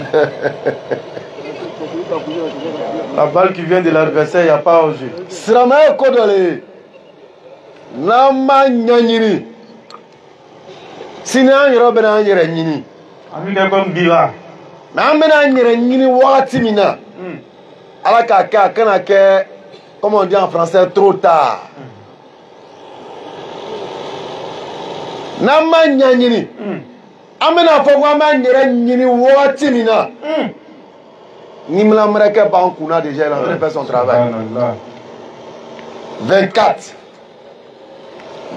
La balle qui vient de l'adversaire, il n'y a pas au jeu. Sramae Kodolé. Nama Nyanyini. Sinan Robena Nyini. Amine comme Bila. Namena Nyini Watimina. Alaka Kanake. Comme on dit en français, trop tard. Nama Nyanyini. Amena Fogwama Nyini Watimina. Nimla Mreke Bankuna déjà, il a en train de faire son travail. 24.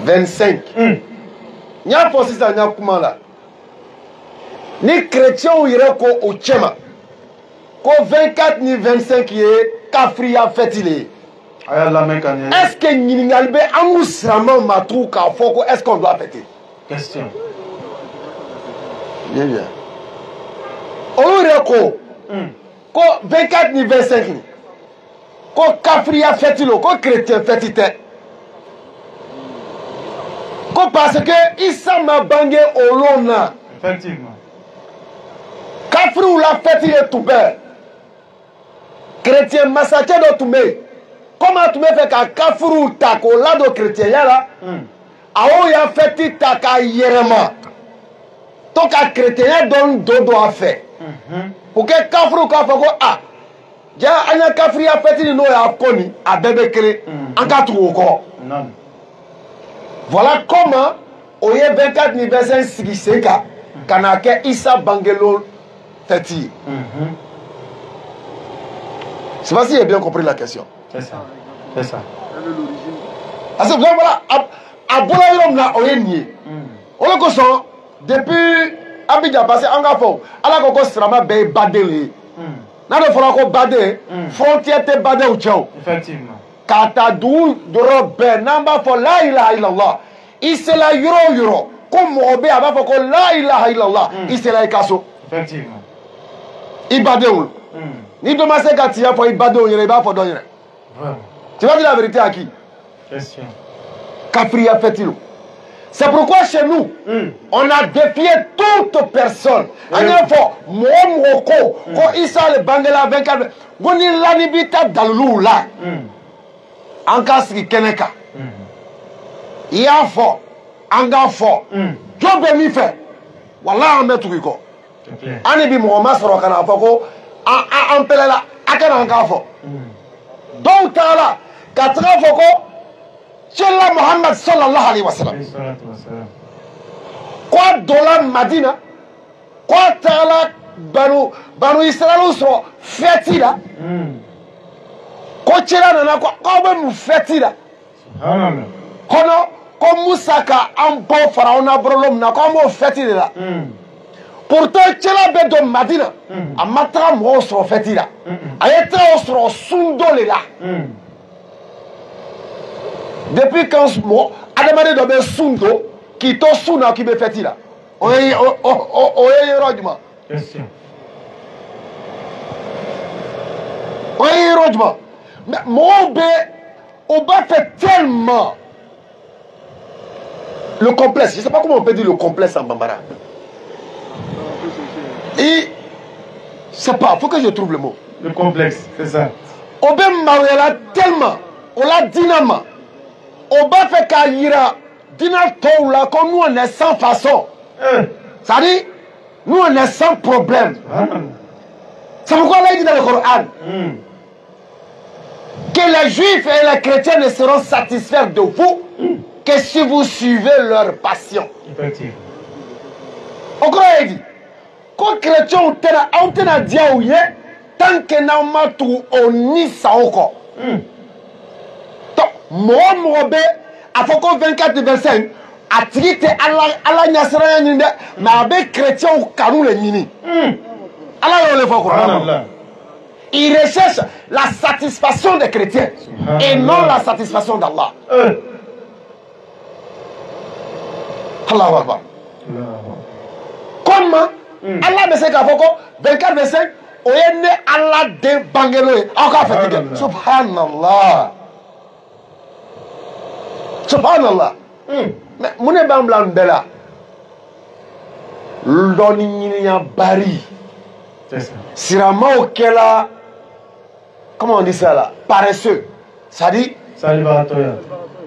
25. Nya fosi sa nya kuma la. Ni chrétien ou ire ko o chema. Ko 24 ni 25 ye kafriya fetile. Est-ce que Niningalbe amusraman matrou ka foko est-ce qu'on doit fêter? Question. Bien bien. O ire ko 24 ni 25 ni. Ko kafriya fetilo, ko chrétien fetite. Parce que Issa m'a bangé au lona. Effectivement. Kafrou la fête il est tout bête. Chrétien massacré de tout bête. Comment tu me fais qu'à Kafrou tako là de chrétien là? awo ya feti taka yerema to ka chrétien don dodo a fait pour que kafru ka fako ah ja anya kafri ya feti ni no ya koni a bebe kele an ka tuwo ko voilà comment oye 24 ni verset sigi seka kana ke Issa Bangelo feti. Je sais pas si j'ai bien compris la question. C'est ça. C'est ça. Parce que voilà, à Boulaye là, on est nié. On est comme ça, depuis Abidjan passé, on a fait, alors qu'on sera ma baie badé. N'a pas fallu qu'on badé, frontière te badé ou tchao. Effectivement. Katadou, Dorobé, n'amba fa la ilaha illallah. Il se la euro. Comme Robé, aba fa ko la ilaha illallah. Il se la ikaso. Effectivement. Il badé ou. Ni demain c'est quand il y a pour il badé ou il va pour donner. Tu vas dire la vérité à qui? Question. Capri a fait-il. C'est pourquoi chez nous, on a défié toute personne. On a fait, moi, quand Issa le Bangala 24, on est l'anibita dans l'eau là. En cas de Keneka. Il y a fort, en gars fort. Job est mis fait. Voilà, on met tout le corps. On est bien, on a sur le canal, on peut là, on a fort. Donc, là, 4 ans, Cela Muhammad sallallahu alayhi wa sallam. Quoi dola Madina? Quoi tala banu Israël so feti là? Quoi cela nana quoi même feti là? Kono comme Moussa ka ambo faraona brolom na comme feti là. Pourtant cela be do Madina. Amatra mo so feti là. Ayeta so sundo là. Depuis quand moi, Adamade doit sundo, qui to suna qui me fait là. Oye, rodement. Question. Oye, rodement. Mais mon bé, on va faire tellement le complexe. Je ne sais pas comment on peut dire le complexe en Bambara. Et, je sais pas, il faut que je trouve le mot. Le complexe, c'est ça. On va marier tellement, on l'a dynamement. On va faire carrière dîner là comme nous on est sans façon. Ça dit, nous on est sans problème. C'est pourquoi là il dit dans le Coran que les juifs et les chrétiens ne seront satisfaits de vous que si vous suivez leur passion. Effectivement. Au Coran il dit, quand les chrétiens ont tenu dit tant que n'a pas tout on n'y ça encore. Moi, à Foko 24 verset, a traité Allah Nyasra Ninde, mais avec chrétien ou Karou le Nini. Allah le Foko. Il recherche la satisfaction des chrétiens et non la satisfaction d'Allah. Allah Akbar. Comment Allah me sait qu'à Foko 24 verset, on est né Allah de Bangelo. Encore fatigué. Subhanallah. Subhanallah. Mais mon bambla bella. L'oninia bari. C'est ça. Sirama okela. Comment on dit ça là? Paresseux. Ça dit? Salibatoya.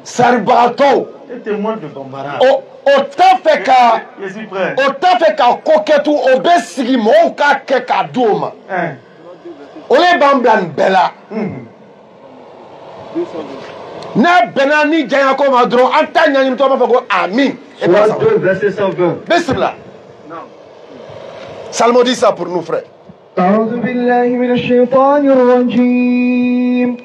Sarbarato. C'est témoin de Bambara. Autant fait qu'à. Je suis prêt. Autant fait qu'à coquetou obésigi mon cas qu'à dôme. Ole bambla bella. Na benani jaya ko madro antanya ni mtoma fako amin. Soit 2 verset 120. Bismillah. Salmo dit ça pour nous frères. أعوذ بالله من الشيطان الرجيم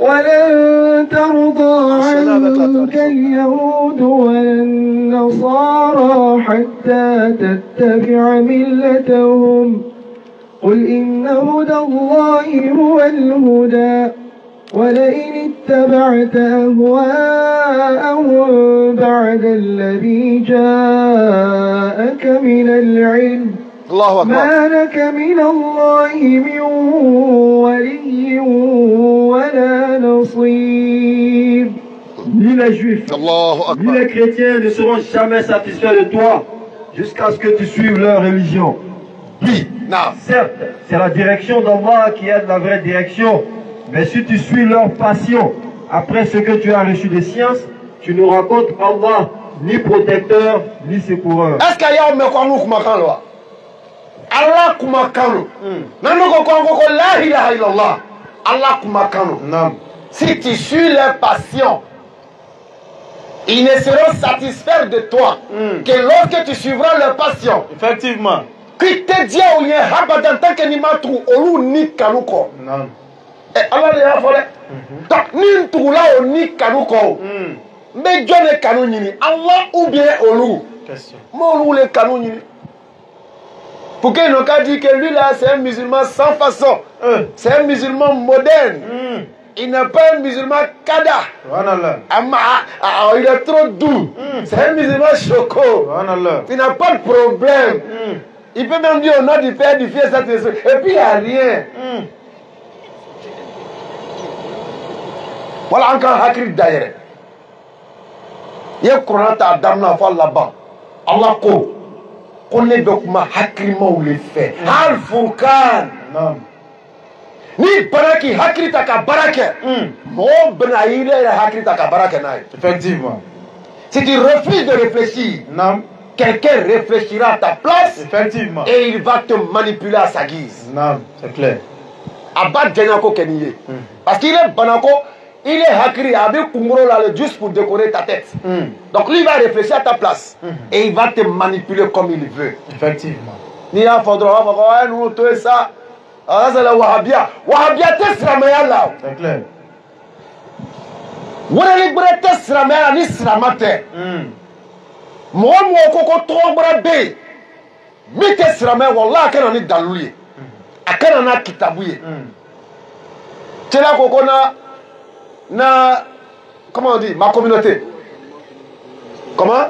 ولن ترضى عنك اليهود ولا النصارى حتى تتبع ملتهم قل إن هدى الله هو الهدى ولئن اتبعت أهواءهم بعد الذي جاءك من العلم الله أكبر. ما لك من الله من ولي ولا نصير. Ni les juifs, ni les chrétiens ne seront jamais satisfaits de toi jusqu'à ce que tu suives leur religion. Oui, non. Certes, c'est la direction d'Allah qui est la vraie direction. Mais si tu suis leur passion, après ce que tu as reçu des sciences, tu n'auras contre Allah ni protecteur, ni secoureur. Est-ce qu'il y a un mec qui m'a Allah kumakano. Nanoko kongoko la ilaha illallah. Allah kumakano. Si tu suis leurs passions, ils ne seront satisfaits de toi que lorsque tu suivras leurs passions. Effectivement. Qui te dit où il y a habadan tant que ni matru olu ni kanuko. Non. Et Allah le a volé. Donc ni tu là au ni kanuko. Mais Dieu ne kanu ni Allah ou bien olu. Question. Moi olu le kanu ni. Pour qu'ils n'ont qu'à dire que lui là c'est un musulman sans façon. C'est un musulman moderne. Il n'est pas un musulman kada. Il est trop doux. C'est un musulman choco. Il n'a pas de problème. Il peut même dire au nom du Père, du Fils et du Saint-Esprit. Et puis il n'y a rien. Voilà encore Hakri d'ailleurs. Il y a un Coran à Damna là-bas. Allah ko. Qu'on est donc ma hakrima ou les faits. Al Furqan. Ni baraki hakri taka barake. Mo benaïle hakri taka barake naï. Effectivement. Si tu refuses de réfléchir, quelqu'un réfléchira à ta place. Effectivement. Et il va te manipuler à sa guise. Non, c'est clair. Abat Djanako Kenye. Parce qu'il est banako. Il est hakri avec Kungoro là juste pour décorer ta tête. Donc lui il va réfléchir à ta place et il va te manipuler comme il veut. Effectivement. Ni là faudra nous tout ça. Ah c'est la Wahhabia. Wahhabia te sramaya là. C'est clair. Wala li bre te sramaya ni sramate. Mo koko to bra be. Mi te sramaya wallahi kana ni daluli. Akana na kitabuye. Tela koko comment on dit, ma communauté. Comment?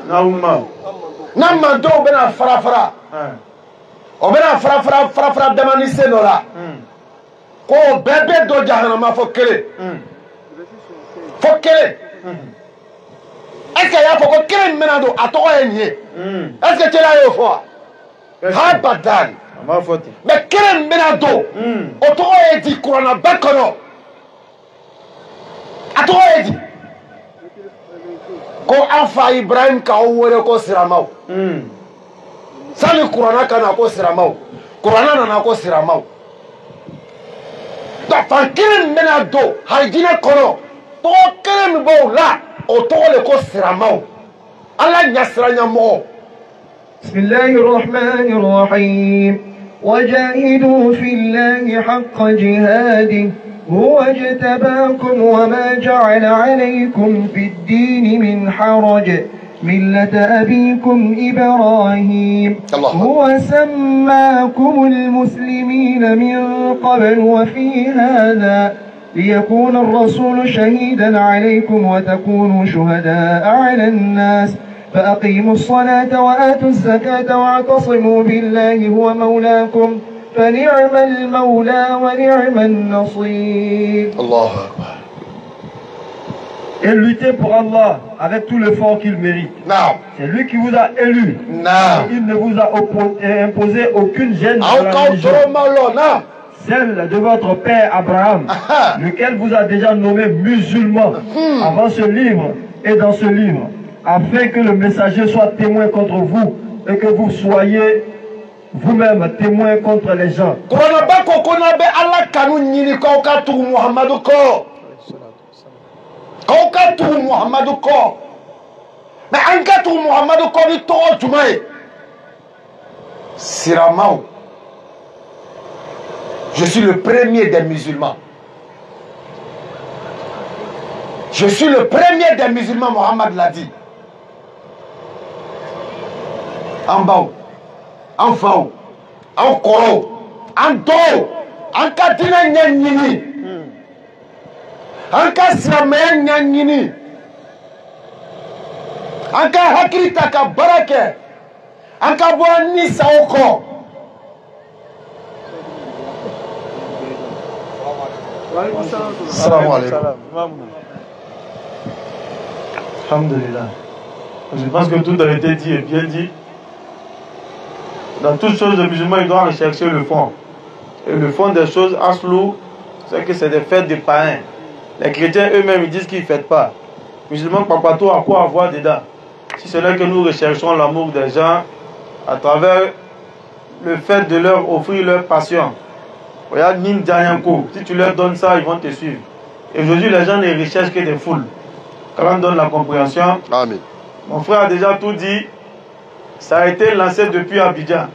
Na mando bena fara. O bena fara demani senola. Ko bébé do jahannama fo kele. Fo kele. Est-ce qu'il y a foko kele menado atoko enye? Est-ce que tu l'as eu fois? Ha badan. Mais kele menado otoko e di Qur'an bakono. Atoko e di ko afa Ibrahim ka wore ko siramau. Sani Qur'an kana ko siramau. Qur'an na ko siramau. Da fankelen mena do hajina kono to kelen bo la o to le ko siramau. Allah nyasranya mo. Bismillahir Rahmanir Rahim. وجاهدوا في الله حق جهاده هو اجتباكم وما جعل عليكم في الدين من حرج ملة أبيكم إبراهيم هو سماكم المسلمين من قبل وفي هذا ليكون الرسول شهيدا عليكم وتكونوا شهداء على الناس فأقيموا الصلاة وآتوا الزكاة واعتصموا بالله هو مولاكم فنعم المولى ونعم النصير. الله أكبر. Et luttez pour Allah avec tout l'effort qu'il mérite. C'est lui qui vous a élu. Il ne vous a imposé aucune gêne dans la religion. Celle de votre père Abraham, lequel vous a déjà nommé musulman avant ce livre et dans ce livre, afin que le messager soit témoin contre vous et que vous soyez vous-même témoin contre les gens. Siramao, je suis le premier des musulmans. Je suis le premier des musulmans, Mohammed l'a dit. En bas, en fao, en koro, en do, en katina nyanyini, en kasramaya nyanyini, en ka hakirita ka barake, en ka boani saoko. Salam alaikum. Alhamdulillah. Je pense que tout a été dit et bien dit. Dans toutes choses, le musulman il doit rechercher le fond. Et le fond des choses, Aslou, c'est que c'est des fêtes de païens. Les chrétiens eux-mêmes ils disent qu'ils ne fêtent pas. Musulman Papato a quoi avoir dedans? Si ce n'est que nous recherchons l'amour des gens à travers le fait de leur offrir leur passion. Regarde Nim Djanyanko, si tu leur donnes ça, ils vont te suivre. Et aujourd'hui, les gens ne recherchent que des foules. Quand on donne la compréhension, Amen. Mon frère a déjà tout dit. Ça a été lancé depuis Abidjan.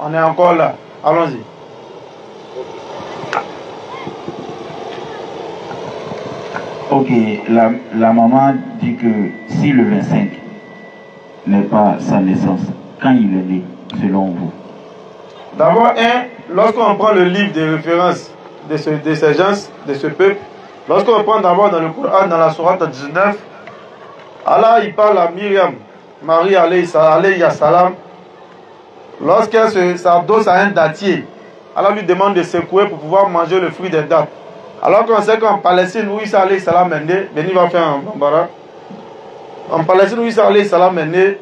On est encore là. Allons-y. Ok, la maman dit que si le 25 n'est pas sa naissance, quand il est né, selon vous? D'abord, lorsqu'on prend le livre de référence de ces gens, de ce peuple, lorsqu'on prend d'abord dans le Coran, dans la sourate 19, Allah il parle à Myriam, Marie alayhi salam, lorsqu'elle s'adosse à un dattier, Allah lui demande de secouer pour pouvoir manger le fruit des dattes. Alors qu'on sait qu'en Palestine, où Isa alayhi salam est né, Béni va faire un bambara. En Palestine, où Isa alayhi salam est né,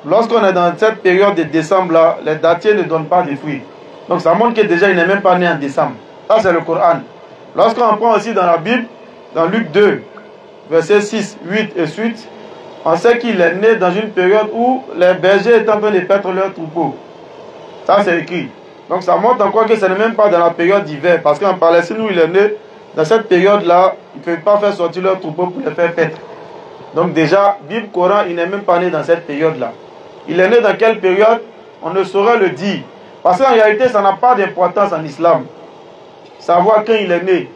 lorsqu'on est dans cette période de décembre là, les dattiers ne donnent pas de fruits. Donc ça montre que déjà il n'est même pas né en décembre. Ça c'est le Coran. Lorsqu'on prend aussi dans la Bible, dans Luc 2, versets 6, 8 et suite, on sait qu'il est né dans une période où les bergers étaient en train de perdre leurs troupeaux. Ça c'est écrit. Donc ça montre encore que ce n'est même pas dans la période d'hiver. Parce qu'en Palestine où il est né, dans cette période-là, ils ne peuvent pas faire sortir leurs troupeaux pour les faire paître. Donc déjà, Bible, Coran, il n'est même pas né dans cette période-là. Il est né dans quelle période? On ne saurait le dire. Parce qu'en réalité, ça n'a pas d'importance en islam. Savoir quand il est né,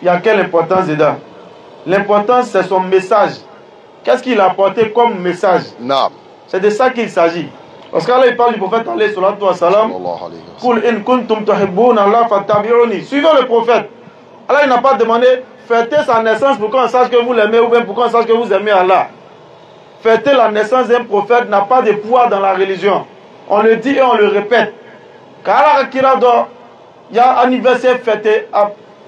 il y a quelle importance dedans? L'importance, c'est son message. Qu'est-ce qu'il a apporté comme message? Non. C'est de ça qu'il s'agit. Parce qu'Allah il parle du prophète alayhi salatu wa salam. Qul in kuntum tuhibbuna Allah fattabi'uni. Suivez le prophète. Allah il n'a pas demandé fêtez sa naissance pour qu'on sache que vous l'aimez ou bien pour qu'on sache que vous aimez Allah. Fêter la naissance d'un prophète n'a pas de pouvoir dans la religion. On le dit et on le répète. Car Allah il y a un anniversaire fêté.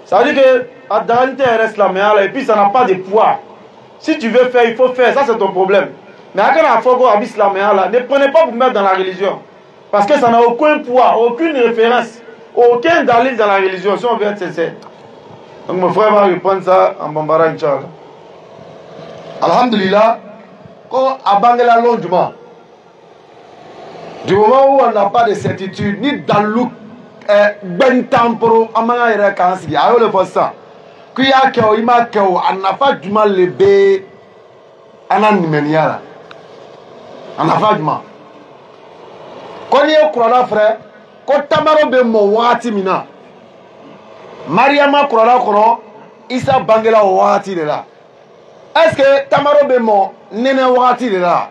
Ça veut dire que la dernière reste la meilleure et puis ça n'a pas de pouvoir. Si tu veux faire, il faut faire. Ça c'est ton problème. Mais ne prenez pas pour mettre dans la religion. Parce que ça n'a aucun poids, aucune référence, aucun dalil dans la religion, si on veut être sincère. Donc mon frère va répondre ça en Bambara, Inch'Allah. Alhamdulillah, quand à Bangla longement, du moment où on n'a pas de certitude, ni dans le ben tamporo, amana ira kansi, ayo le fossa, kuya keo ima keo, anafa duma lebe, anan nimeniara. En avagement. Quand il y a un frère, quand Tamaro be mo wati mina, Mariama Kurana kono, Isa Bangela wati de là. Est-ce que Tamaro be mo nene wati de là?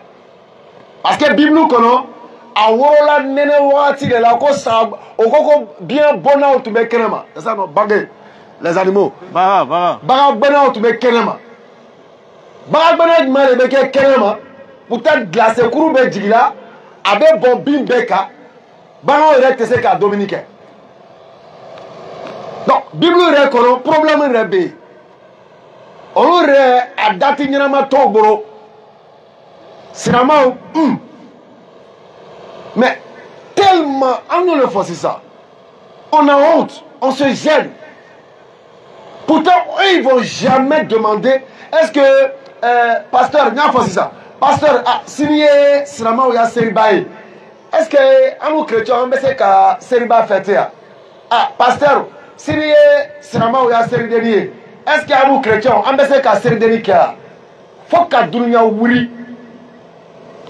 Parce que Bible kono, a worola nene wati de là, ko sa, o bien bona ou tu me kenema. C'est ça non, bagay, les animaux. Baga bona ou tu me kenema. Baga bona du mal de kenema. Peut-être glacé kourou be jigila abe bon bin beka bango rete se ka Dominique. Donc Bible rekono problème rebe on re adati nyama toboro sinama mais tellement on nous le fait ça, on a honte, on se gêne. Pourtant eux ils vont jamais demander est-ce que pasteur n'a fait ça. Pasteur, signé Sinama ou ya Seribaï. Est-ce que nous chrétiens on peut ka Seriba fêter? Pasteur, signé Sinama ou ya Serideni. Est-ce que nous chrétiens on peut ka Serideni ka? Faut ka dunya wuri.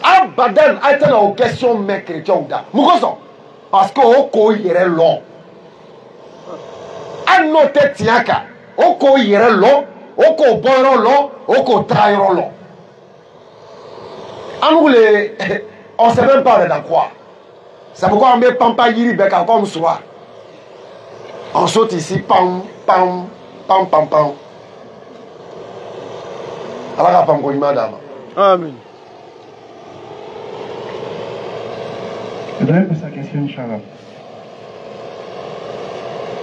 Abadan a été la question mais chrétien ou da. Mukoso. Parce que oko yere long. Anote tiaka. Oko yere long, oko boiro long, oko trairo long. On ne sait même pas dans quoi. C'est pourquoi on met Pampa Yiri Beka comme soir. On saute ici, pam, pam, pam, pam, pam. Allah pam ko madame. Amen. Je voudrais poser la question, Inch'Allah.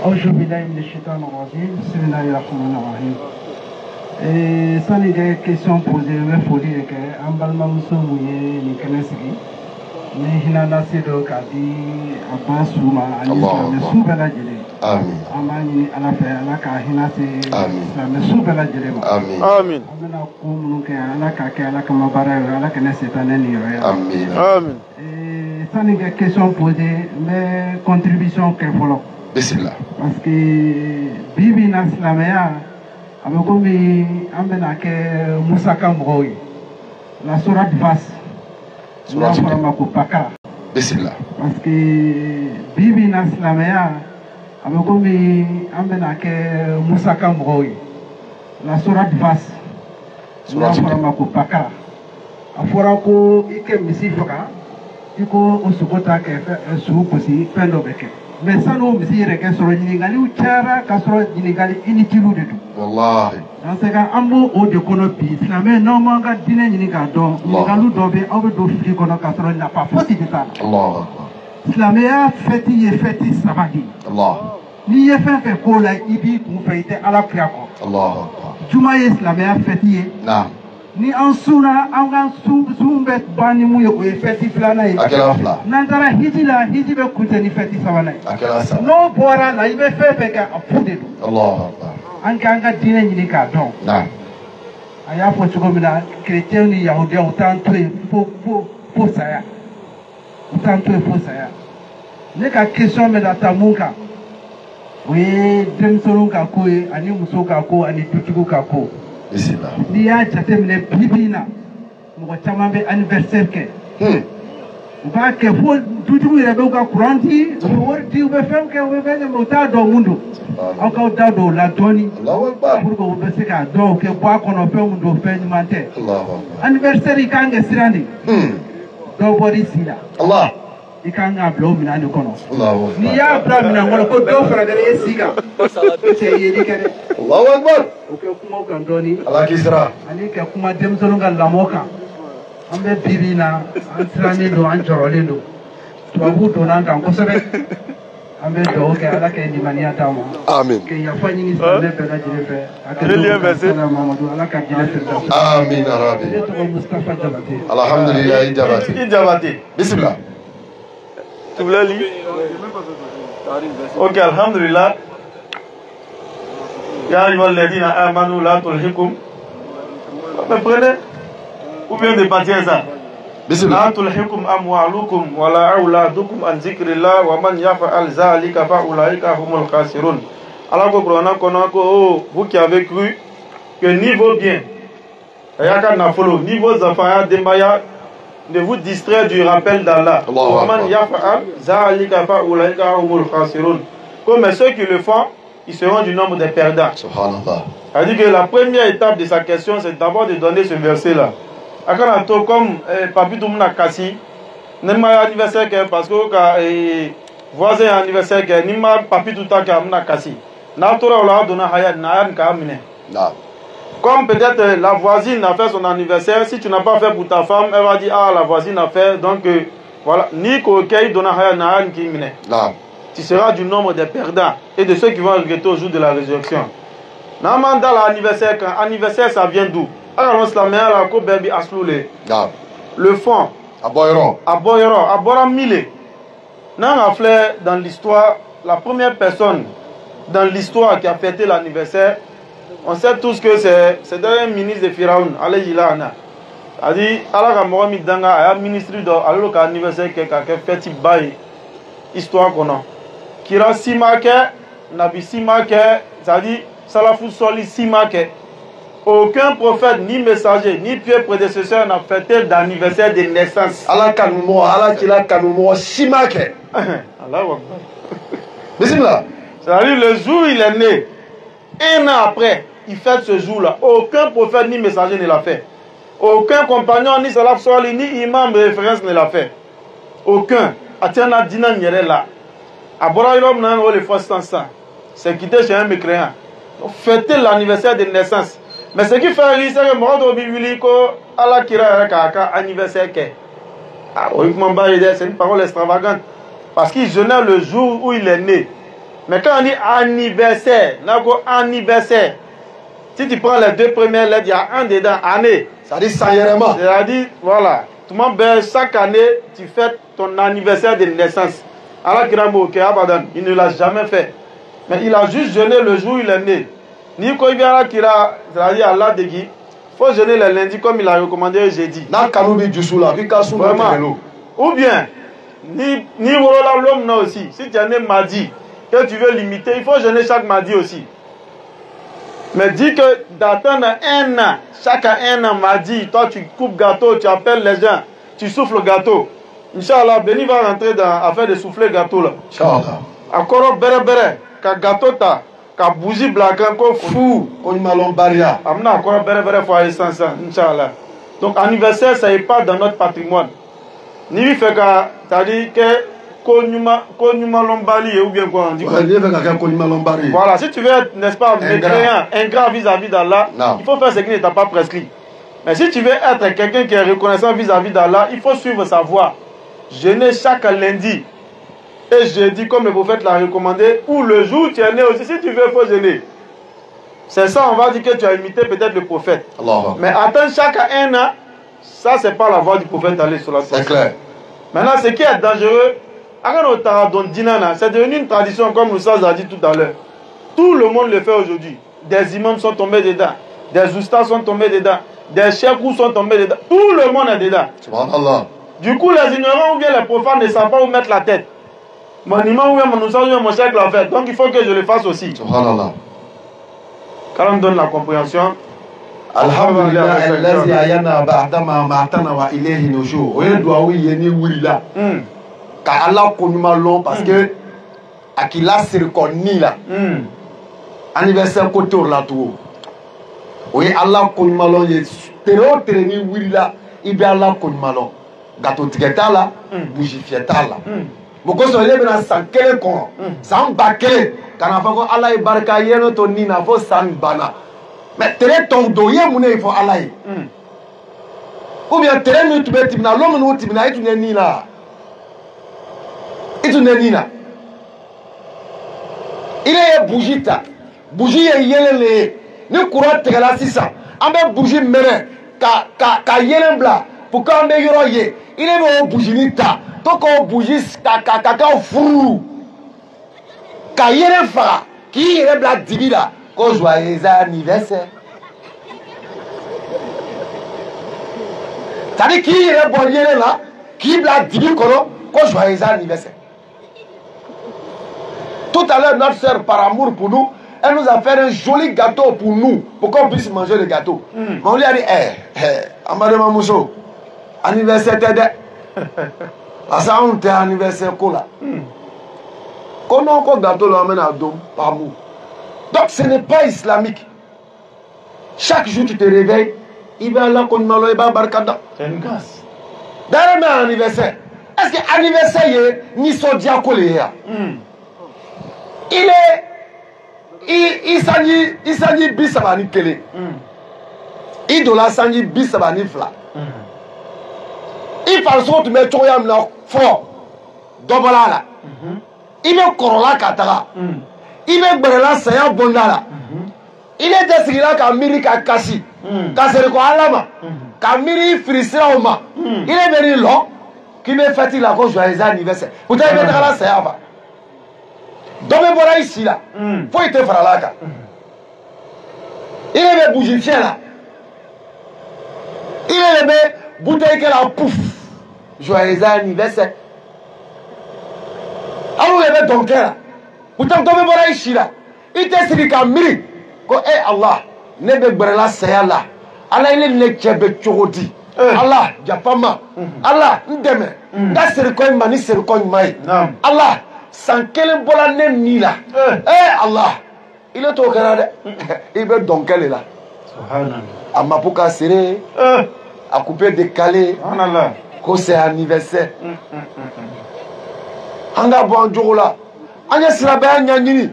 Aujourd'hui, il est chétan au rosine, c'est le Rahim. Et ça, il y a des questions posées, mais il faut dire que Ambalma Moussouye, les Kenesri, les Hinana Sedo Kadi, Abbas Souma, Anis, les Soubela Djele. Amin. Amani ala fe ala ka hinase. Amin. Islam subela jerema. Amin. Amin. Amena ko munun ke ala ka ke ala ka mabara ala ka ne setane ni yo. Amin. Amin. Sans une question posée, mais contribution que follow. Bismillah. Parce que Bibi na Islamia, avec comme amena ke Musa Kamroy, la sourate Vas, la sourate Pakara. Bismillah. Parce que Bibi na Islamia, avec comme amena ke Musa Kamroy, la sourate Vas, la sourate Pakara. Afora ko ike misifaka. Iko usukota ke sukusi pendo beke mais sano misire ke soro nyingali uchara ka soro nyingali initilu de tout wallahi dans ce cas ambo o de kono bi islamé non manga dine nyinga do nyingalu do be aw do fili kono ka soro na pas possible ça Allah akbar islamé a feti sabadi Allah ni ye fe ko la ibi ku feite ala kriya ko Allah akbar juma ye islamé a feti naam ni an suna an kan sunbɛ bani mu ye o ye fɛti filanan ye. A kɛra fila. n'an taara hiji la hiji bɛ kuncɛ ni fɛti sabanan ye. A kɛra saba. n'o bɔra la i bɛ fɛn fɛn kɛ a fu de don. Allahu akbar. an k'an ka diinɛ ɲini k'a dɔn. Naam. a y'a fɔ cogo min na kerecɛnw ni yahudiyaw u t'an to yen fo saya u t'an to yen fo saya ne ka question bɛ na taa mun kan o ye denmisɛnninw ka ko ye ani musow ka ko ani dutigiw ka ko. Bismillah. N'i y'a jateminɛ bi-bi in na mɔgɔ caman bɛ anniversaire kɛ u b'a kɛ fo dutigiw yɛrɛ bɛ u ka courant di u bɛ wari di u bɛ fɛn kɛ u bɛ fɛn kɛ mais u t'a dɔn mun don aw k'aw da don o la dɔɔni pour que u bɛ se k'a dɔn u kɛ bɔ a kɔnɔ fɛn mun don fɛn ɲuman tɛ anniversaire i kan kɛ siran de dɔw bɔr'i si la i kan k'a bila o minɛn de kɔnɔ n'i y'a bila minɛn kɔnɔ ko dɔw fara dɛrɛ e si kan c'est yeli kɛ dɛ Allahu akbar. o kɛ kumaw kan dɔɔni Ala k'i sira. ani ka kuma denmisɛnninw ka lamɔ kan an bɛ bi-bi in na an sirannen don an jɔrɔlen don tubabuw donna an kan kosɛbɛ an bɛ dugawu kɛ ala ka limaniya d'an ma Amin. ka yafa ɲini silamɛ bɛɛ lajɛlen fɛ a ka dugawu kɛ sala mamadu ala ka jinɛ firdaus Amin ya Rabbi. ne tɔgɔ Mustafa Jabate Alhamdulillah i Jabate. I Jabate. Bismillah. Tu voulais lire? Ok, alhamdulillah. Ya ayyuhal ladina amanu la tulhikum. Mais prenez. Ou bien de partir ça. Bismillah. La tulhikum amwalukum wala auladukum an zikrillah wa man yaf'al zalika fa ulaika humul khasirun. Alors que Qur'an connaît que vous qui avez cru que ni vos biens, ni vos enfants, de vous distraire du rappel d'Allah. Comme ceux qui le font, ils seront du nombre des perdants. C'est-à-dire que la première étape de sa question, c'est d'abord de donner ce verset-là. Comme Papi Toumna Kassi, Nema anniversaire parce que voisin anniversaire Nima Papi Toutaka Mna Kassi. Natura Ola Dona Hayat Nayan Kamine. Comme peut-être la voisine a fait son anniversaire, si tu n'as pas fait pour ta femme, elle va dire ah la voisine a fait, donc voilà. Ni Kokei Dona Hayat Nayan Kimine. Tu seras du nombre des perdants et de ceux qui vont regretter au jour de la résurrection. Normalement dans l'anniversaire, quand anniversaire ça vient d'où? Alors la mère la ko baby asloulé. Le fond. Aboyoro Mille. Dans l'histoire, la première personne dans l'histoire qui a fêté l'anniversaire, on sait tous que c'est un ministre de Firaoun, alayhi la'ana. A dit, Allah Mohamed Danga a un ministre alors l'anniversaire qui a fait bail histoire qu'on a. Kira Simake, Nabi Simake, c'est-à-dire Salafou Soli Simake. Aucun prophète, ni messager, ni pieux prédécesseur n'a fêté d'anniversaire de naissance. Allah Kanoumo, Allah Kila Kanoumo, Simake. Allah Akbar. Bismillah. C'est-à-dire le jour où il est né, un an après, il fête ce jour-là. Aucun prophète ni messager ne l'a fait. Aucun compagnon, ni salaf soli, ni imam de référence ne l'a fait. Aucun. Atiana Dina Nyere là. Abora Ilom Nan, les fois 100. C'est quitté chez un mécréant. Fêter l'anniversaire de naissance. Mais ce qui fait rire, c'est que Mohamed Obi ko Allah Kira Kaka anniversaire ke. Ah, c'est une parole extravagante. Parce qu'il jeûnait le jour où il est né. Mais quand on dit anniversaire, anniversaire, si tu prends les deux premières lettres, il y a un dedans, année. Ça dit saillèrement. C'est-à-dire, voilà, tout le monde, chaque année, tu fêtes ton anniversaire de naissance. Allah Kiramo, il ne l'a jamais fait. Mais il a juste jeûné le jour où il est né. Ni ko biara kira, c'est-à-dire Allah degi. Faut jeûner le lundi comme il a recommandé le jeudi. Na kanubi jusula, kika suma vraiment. Ou bien ni wolola l'homme aussi. Si tu es né mardi que tu veux limiter, il faut jeûner chaque mardi aussi. Mais dis que d'attendre un an, chaque un an mardi, toi tu coupes gâteau, tu appelles les gens, tu souffles le gâteau. Inch'Allah, Béni va rentrer à faire de souffler gâteau là. Inch'Allah. Encore bere bere, ka gâteau ta, ka bougie blagan, ko fou. Kon malon baria. Amna encore bere bere fois essence, Inch'Allah. Donc anniversaire, ça n'est pas dans notre patrimoine. Ni lui fait que, c'est-à-dire que Konyuma Lombali ou bien quoi on dit quoi? Voilà, si tu veux être, n'est-ce pas, mécréant, ingrat vis-à-vis d'Allah, il faut faire ce qui ne t'a pas prescrit. Mais si tu veux être quelqu'un qui est reconnaissant vis-à-vis d'Allah, il faut suivre sa voie. Jeûner chaque lundi et jeudi comme le prophète l'a recommandé, ou le jour où tu es né aussi, si tu veux, il faut jeûner. C'est ça, on va dire que tu as imité peut-être le prophète. Mais attendre chaque un an, ça c'est pas la voie du prophète d'aller sur la terre. C'est clair. Maintenant, ce qui est dangereux, c'est devenu une tradition comme Moussa a dit tout à l'heure. Tout le monde le fait aujourd'hui. Des imams sont tombés dedans, des oustas sont tombés dedans, des cheikhs sont tombés dedans. Tout le monde est dedans. Subhanallah. Du coup, les ignorants ou bien les profanes ne savent pas où mettre la tête. Mon imam ou bien mon oustas ou bien mon cheikh l'a fait. Donc il faut que je le fasse aussi. Subhanallah. Quand on donne la compréhension. Alhamdulillah, allazi ayana ba'dama ma'tana wa ilayhi nushur. Oye doa wi yeni wurila. Ka Allah konuma long parce que akila sirkoni la. Anniversaire côté la tout. Oye Allah konuma long ye tero tereni wurila ibe Allah konuma long. Gâteau tigeta la, bougie fieta la. Moko so le bena sankele kon. San bakele kana fa ko Allah e barka yeno to nina fo san bana. Mais tere ton doye mune il faut Allah. Ou bien tere mi tube tibna l'homme no tibna itu ne nina. Itu ne nina. Il est bougie ta. Bougie yelele. Ni courant tegala sisa. Ambe bougie mere ka yelen bla. Pour quand me yoro ye. Il est bougie ni ta. To ko bougie ka furu. Ka yelen fa. Ki yelen bla dibida. Ko joyeux anniversaire. C'est-à-dire qui est bon là, qui l'a dit ko joyeux anniversaire. Tout à l'heure, notre soeur, par amour pour nous, elle nous a fait un joli gâteau pour nous, pour qu'on puisse manger le gâteau. Mais on lui a dit, Amadou Mamoucho, anniversaire t'aide. À ça, on t'a anniversaire quoi là. Comment on gâteau l'emmène à dos, par amour. Donc ce n'est pas islamique. Chaque jour tu te réveilles, il va là qu'on m'a l'oïba barkada. C'est une grâce. D'ailleurs, anniversaire. Est-ce que anniversaire est ni son diacolé? Il s'agit bisabani kele. Il doit s'agit bisabani fla. Il faut que tu mettes ton yam là fort. Dobalala. Il est corolla katara. Il est brela saya bondala. Il est décidé qu'à miri qu'à kasi. Qu'à se quoi alama. Qu'à miri frisera au ma. Il est venu là. Qui me fait la cause joyeux anniversaire. Vous avez mettre la saya va. Donc me voilà ici là. Faut y te faire là. Il est bougie fier là. Il est bouteille que la pouf. Joyeux anniversaire. Alors il est donc là. Pourtant, comme voilà ici là, il te dit qu'à miri, que Allah, ne be brela saya là, Allah il est ne kebe chorodi, Allah, japama, Allah, ndeme, da serikoy mani serikoy mai, Allah, sans quel bola ne ni là, Allah, il est au Canada, il veut donc elle est là, à Mapuka serré, à couper décalé, que c'est anniversaire, anga bon jour là. Anya silabaya nyanyini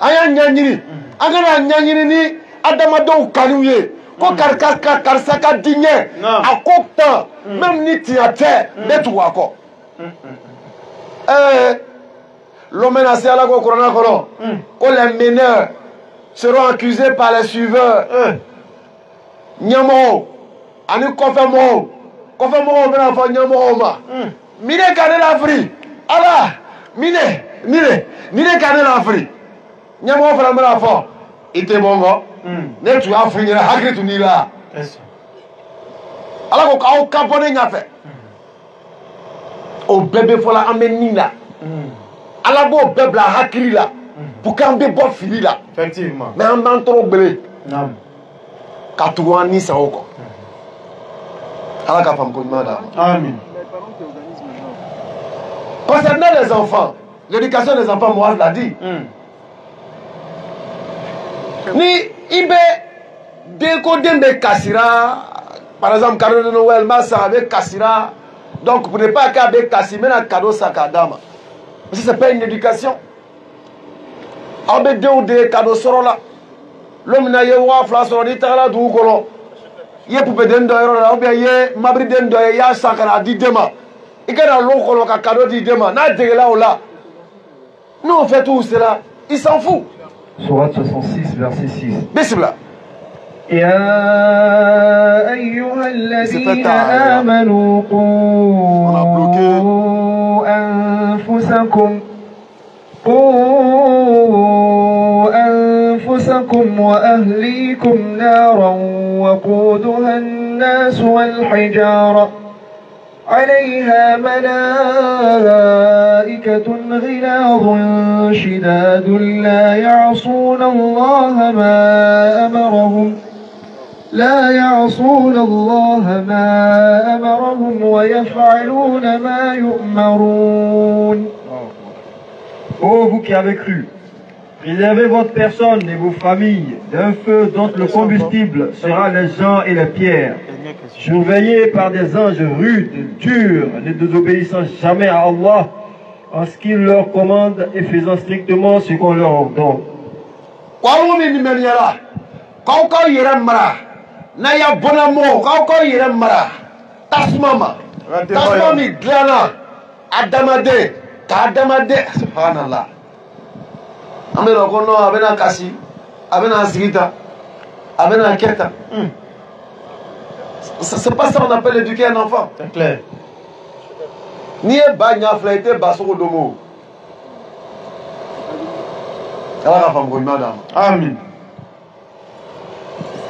anya nyanyini agana nyanyini ni adamado kanuye ko karsaka dinye akokta même ni tiate betu wako l'homme menacé à la corona koro ko les meneurs seront accusés par les suiveurs nyamo ani kofemo bena fa nyamo ma mine kanela free ala mine gagné l'Afrique. nyamo fara mara fo ite bongo ne tu afu ni hakri tu ni la ala ko kaw kapone nyafe o bebe fola ameni la ala bo bebla hakri la pour kan be bo fili la effectivement mais en ban trop gbele nam ka tu wa ni sa oko ala ka fam ko mada amin. Concernant les enfants, l'éducation des enfants, moi je l'a dit. Ni ibe deko dembe kasira, par exemple cadeau de Noël, massa avec kasira. Donc pour ne pas qu'abe kasira, mais un cadeau sakadama. Parce que c'est pas une éducation. Abe de ou de cadeau soro là. L'homme n'a yewa fla soro ni tala du kolo. Ye poupée d'endo là, ou bien ye mabri d'endo ya sakana di dema. Il y a un cadeau de demain. Nous on fait tout cela. Il s'en fout. Sourate 66, verset 6. Bismillah. يا أيها الذين آمنوا قوا أنفسكم وأهليكم نارا وقودها الناس والحجارة عليها ملائكة غلاظ شداد لا يعصون الله ما أمرهم ويفعلون ما يؤمرون. Ô vous qui avez cru, préservez votre personne et vos familles d'un feu dont le combustible sera les gens et les pierres, surveillés par des anges rudes, durs, ne désobéissant jamais à Allah en ce qu'il leur commande et faisant strictement ce qu'on leur ordonne. Subhanallah. Amelo kono abena kasi, abena sigita, abena keta. C'est pas ça qu'on appelle éduquer un enfant. C'est clair. Ni e ba nya flaité basoko domo. Allah va faire madame. Amin.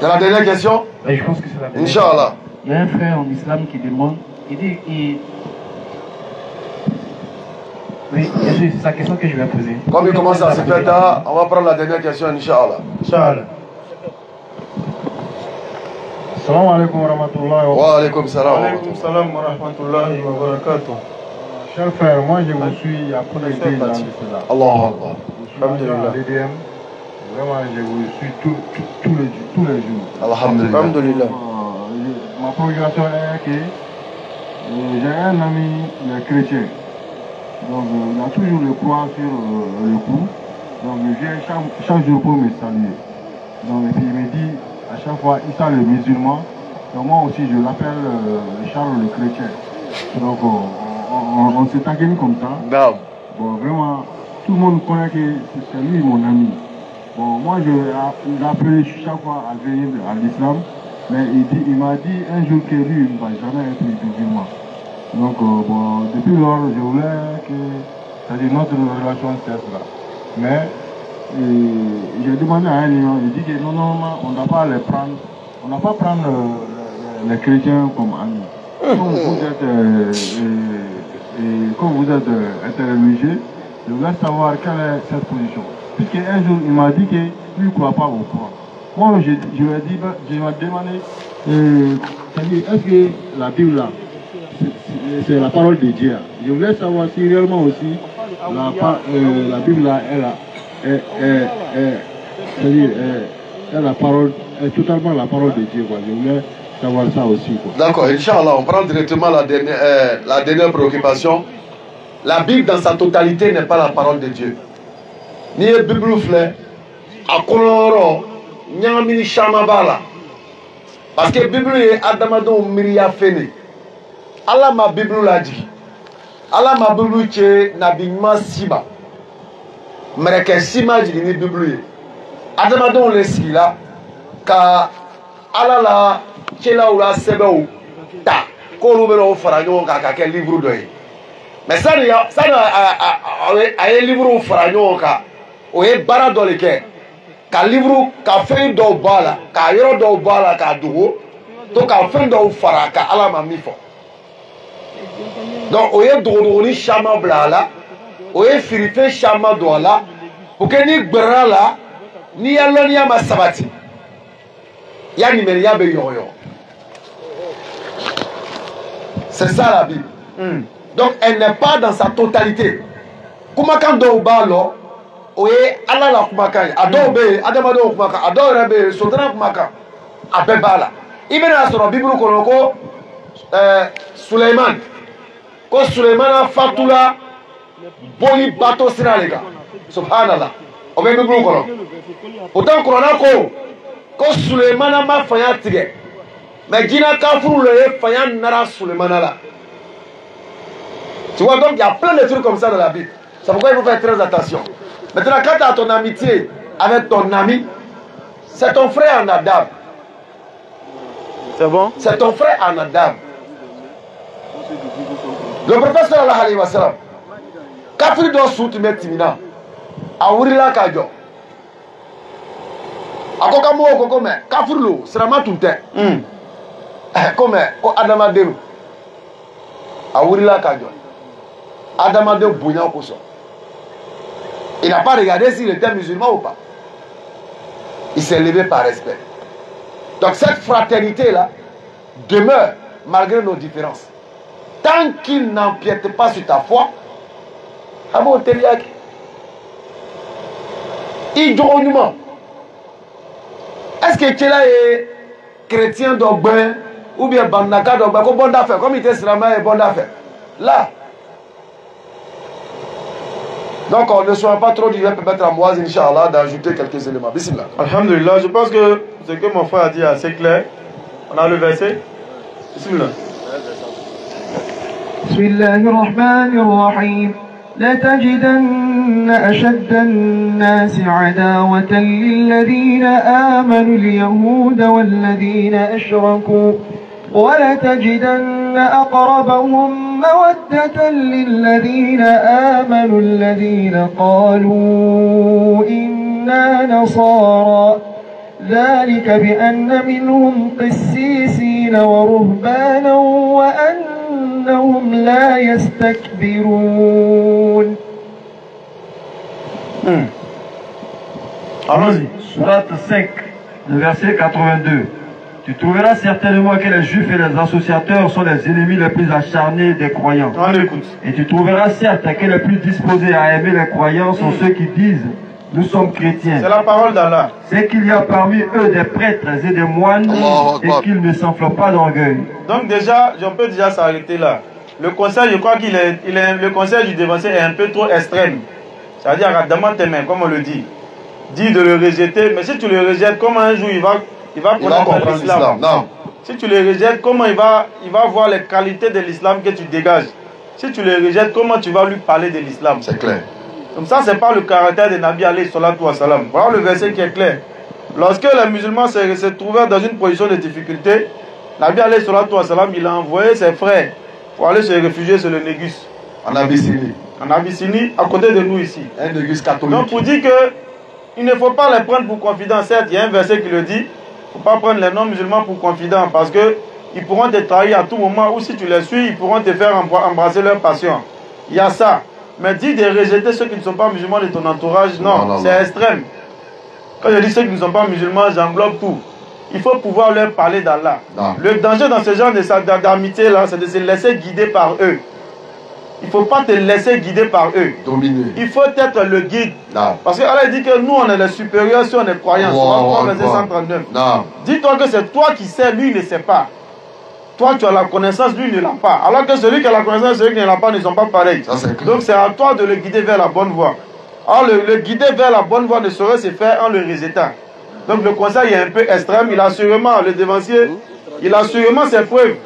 C'est la dernière question. Et je pense que c'est la dernière. Inch'Allah. Il y a un frère en islam qui demande, il dit, oui, c'est sa question que je vais poser. Comme il commence à se faire tard, on va prendre la dernière question, Inch'Allah. Inch'Allah. Salam alaikum wa rahmatullahi wa Wa alaikum salam. Wa alaikum salam wa rahmatullahi wa barakatuh. Cher frère, moi je vous suis à premier degré dans cela. Allahu Akbar. Alhamdulillah. l'EDM, vraiment je vous suis tous les jours. Alhamdulillah. Alhamdulillah. Ma progression est que j'ai un ami chrétien. Donc il a toujours le croix sur le cou. Donc je viens chaque jour pour me saluer. Donc et puis il me dit à chaque fois il sent le musulman. Donc moi aussi je l'appelle Charles le chrétien. Donc on se taquine comme ça. Bon vraiment tout le monde connaît que c'est lui mon ami. Bon moi je l'ai appelé chaque fois à venir à l'islam. Mais il m'a dit un jour que lui il ne va jamais être musulman. Donc, bon, depuis lors, je voulais que notre relation cesse là. Mais j'ai demandé à un lion, il dit que non, on ne doit pas les prendre, on ne doit pas prendre les chrétiens comme amis. Comme vous êtes interreligieux, je voulais savoir quelle est cette position. Puisqu'un jour, il m'a dit qu'il ne croit pas au croix. Moi, je lui ai dit, je lui ai demandé, est-ce que la Bible là, c'est la parole de Dieu. Je voulais savoir si réellement aussi la Bible là, est totalement la parole de Dieu. Quoi. Je voulais savoir ça aussi. D'accord, Inch'Allah, on prend directement la dernière préoccupation. La Bible dans sa totalité n'est pas la parole de Dieu. Ni la Bible fleur, à Koloro, Nyamini Shamabala. Parce que la Bible est Adamado Miria Fene. Allah ma Bible l'a dit. Allah ma Bible est Nabima Siba. Mais que Sima dit ni Bible. Adamado le Sila. Ka Allah la Chela ou la Sebeu. Ta. Kolubero Faranyo Kaka quel livre de. Mais ça a un livre au Faranyo Ka. o ye baara dɔ le kɛ ka livre ka fɛn dɔw b'a la ka yɔrɔ dɔw b'a la k'a dogo to ka fɛn dɔw fara ka ala ma min fɔ donc o ye dogodogoni caman bila a la o ye firifɛn caman don a la pour que ni gbɛrɛla la n'i ya lɔnniya ma sabati ya nimɛriya bɛ yɔgɔyɔgɔ c'est ça la Bible. Donc elle n'est pas dans sa totalité. Kumakan dɔw b'a lɔ o ye ala la kumakan ye a dɔw bɛ yen adamadenw kumakan a dɔw yɛrɛ bɛ yen sotana kumakan a bɛɛ b'a la i bɛna sɔrɔ Bible kɔnɔ ko Suleimana fatula boli bato sira le kan subhanallah o bɛ Bible kɔnɔ pourtant kuranɛ ko Suleimana ma fanya tigɛ mais jinɛ kafuru le ye fanya nara Suleimana la. Tu vois, donc il y a plein de trucs comme ça dans la Bible. C'est pourquoi il faut faire très attention. Maintenant, quand tu as ton amitié avec ton ami, c'est ton frère en Adam. C'est bon? C'est ton frère en Adam. Le prophète sallallahu alayhi wa sallam, kafiri do soutenir timina, a wurila kajo. Akoka mo koko me, kafiri lo, sirama tunte. Comme ko Adama Delu. A wurila kajo. Adama de Bouyan Koso. Il n'a pas regardé s'il était musulman ou pas. Il s'est levé par respect. Donc cette fraternité-là demeure malgré nos différences. Tant qu'il n'empiète pas sur ta foi, Abo Teriak, idronument. Est-ce que tu es chrétien d'Ogben ou bien Bandaka d'Ogben, comme bon d'affaires, comme il était Srama et bon d'affaires? Là. Donc on ne soit pas trop dur, peut-être à moi, Inch'Allah, d'ajouter quelques éléments. Bismillah. Alhamdulillah, je pense que ce que mon frère a dit est assez clair. On a le verset. Bismillah. Bismillahirrahmanirrahim. لتجدن أشد الناس عداوة للذين آمنوا اليهود والذين أشركوا ولتجدن أقربهم مودة للذين آمنوا الذين قالوا إنا نصارى ذلك بأن منهم قسيسين ورهبانا وأنهم لا يستكبرون. Allons-y, Sourate 5, le verset 82. Tu trouveras certainement que les juifs et les associateurs sont les ennemis les plus acharnés des croyants. On écoute. Et tu trouveras certes que les plus disposés à aimer les croyants sont ceux qui disent nous sommes chrétiens. C'est la parole d'Allah. C'est qu'il y a parmi eux des prêtres et des moines et qu'ils ne s'enflent pas d'orgueil. Donc déjà, on peut déjà s'arrêter là. Le conseil, je crois le conseil du dévancé est un peu trop extrême. C'est-à-dire, demande tes mains, comme on le dit. Dis de le rejeter, mais si tu le rejettes, comment un jour il va connaître l'islam? Non. Si tu le rejettes, comment il va voir les qualités de l'islam que tu dégages? Si tu le rejettes, comment tu vas lui parler de l'islam? C'est clair. Comme ça, c'est pas le caractère de Nabi alayhi salatu wa salam. Voilà le verset qui est clair. Lorsque les musulmans se trouvaient dans une position de difficulté, Nabi alayhi salatu wa salam, il a envoyé ses frères pour aller se réfugier sur le Négus. En Abyssinie. En Abyssinie, à côté de nous ici. Un Négus catholique. Donc pour dire que il ne faut pas les prendre pour confidents. Certes, il y a un verset qui le dit. Il ne faut pas prendre les non-musulmans pour confidents parce qu'ils pourront te trahir à tout moment ou si tu les suis, ils pourront te faire embrasser leur passion. Il y a ça. Mais dis de rejeter ceux qui ne sont pas musulmans de ton entourage, non, c'est extrême. Quand je dis ceux qui ne sont pas musulmans, j'englobe tout. Il faut pouvoir leur parler d'Allah. Le danger dans ce genre d'amitié-là, c'est de se laisser guider par eux. Il ne faut pas te laisser guider par eux. Dominer. Il faut être le guide. Parce qu'Allah dit que nous, on est les supérieurs si on est croyants. Surah 3, verset 139. Dis-toi que c'est toi qui sais, lui, il ne sait pas. Toi, tu as la connaissance, lui, il ne l'a pas. Alors que celui qui a la connaissance et celui qui ne l'a pas ne sont pas pareils. Donc, c'est à toi de le guider vers la bonne voie. Alors, le guider vers la bonne voie ne saurait se faire en le rejetant. Donc, le conseil est un peu extrême. Il a sûrement, le dévancier, il a sûrement ses preuves.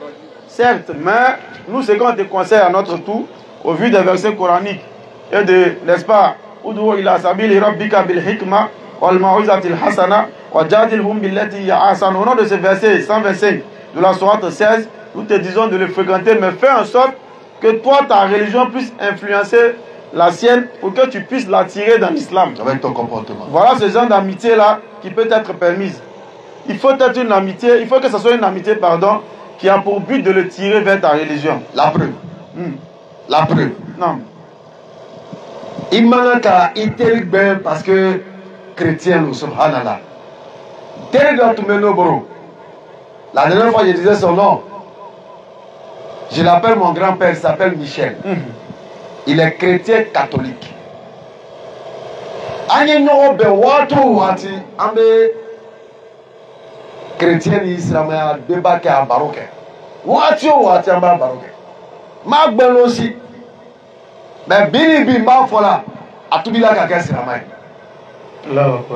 Certes, mais nous, c'est qu'on te conseille à notre tour, au vu des versets coraniques et de, n'est-ce pas, Udu ila sabili rabbika bil hikma wal mau'izatil hasana wa jadilhum billati hiya ahsan. Au nom de ce verset 125 de la sourate 16, nous te disons de le fréquenter, mais fais en sorte que toi, ta religion puisse influencer la sienne pour que tu puisses l'attirer dans l'islam. Avec ton comportement. Voilà ce genre d'amitié-là qui peut être permise. Il faut être une amitié, il faut que ce soit une amitié, pardon, qui a pour but de le tirer vers ta religion. La preuve. La preuve. Non. Il manque à Iterik Ben parce que chrétien, nous, subhanallah. Tel doit tout mener au bureau. La dernière fois, je disais son nom. Je l'appelle mon grand-père, il s'appelle Michel. Il est chrétien catholique. Agnès ben watu wati ambe chrétien islamien débarqué à baroque. Wati wati amba baroque. Ma ben aussi. Mais bini bi ma fola atubila ka islamien.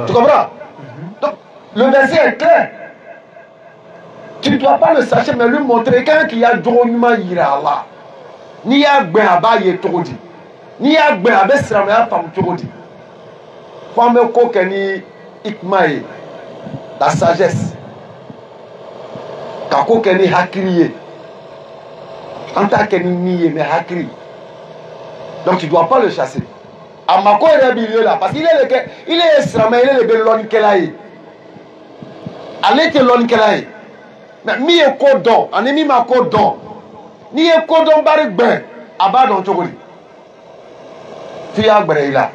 Tu comprends? Donc le verset est clair. Tu ne dois pas le sacher, mais lui montrer quand il y a dronement ira Allah. Ni ya gbe abaye togodi. Ni ya gbe abe sramaya fam togodi. Femme ko keni ikmaye la sagesse. Ka ko keni hakriye. Anta keni niye mais hakri. Donc tu ne dois pas le chasser. Amako est là parce qu'il est sramaya, il est le belon kelaye. Allez te lon kelaye. Mais mi est codon, on est mis ma codon. Ni est codon barik ben, abad dans Togoli. Fia Breila.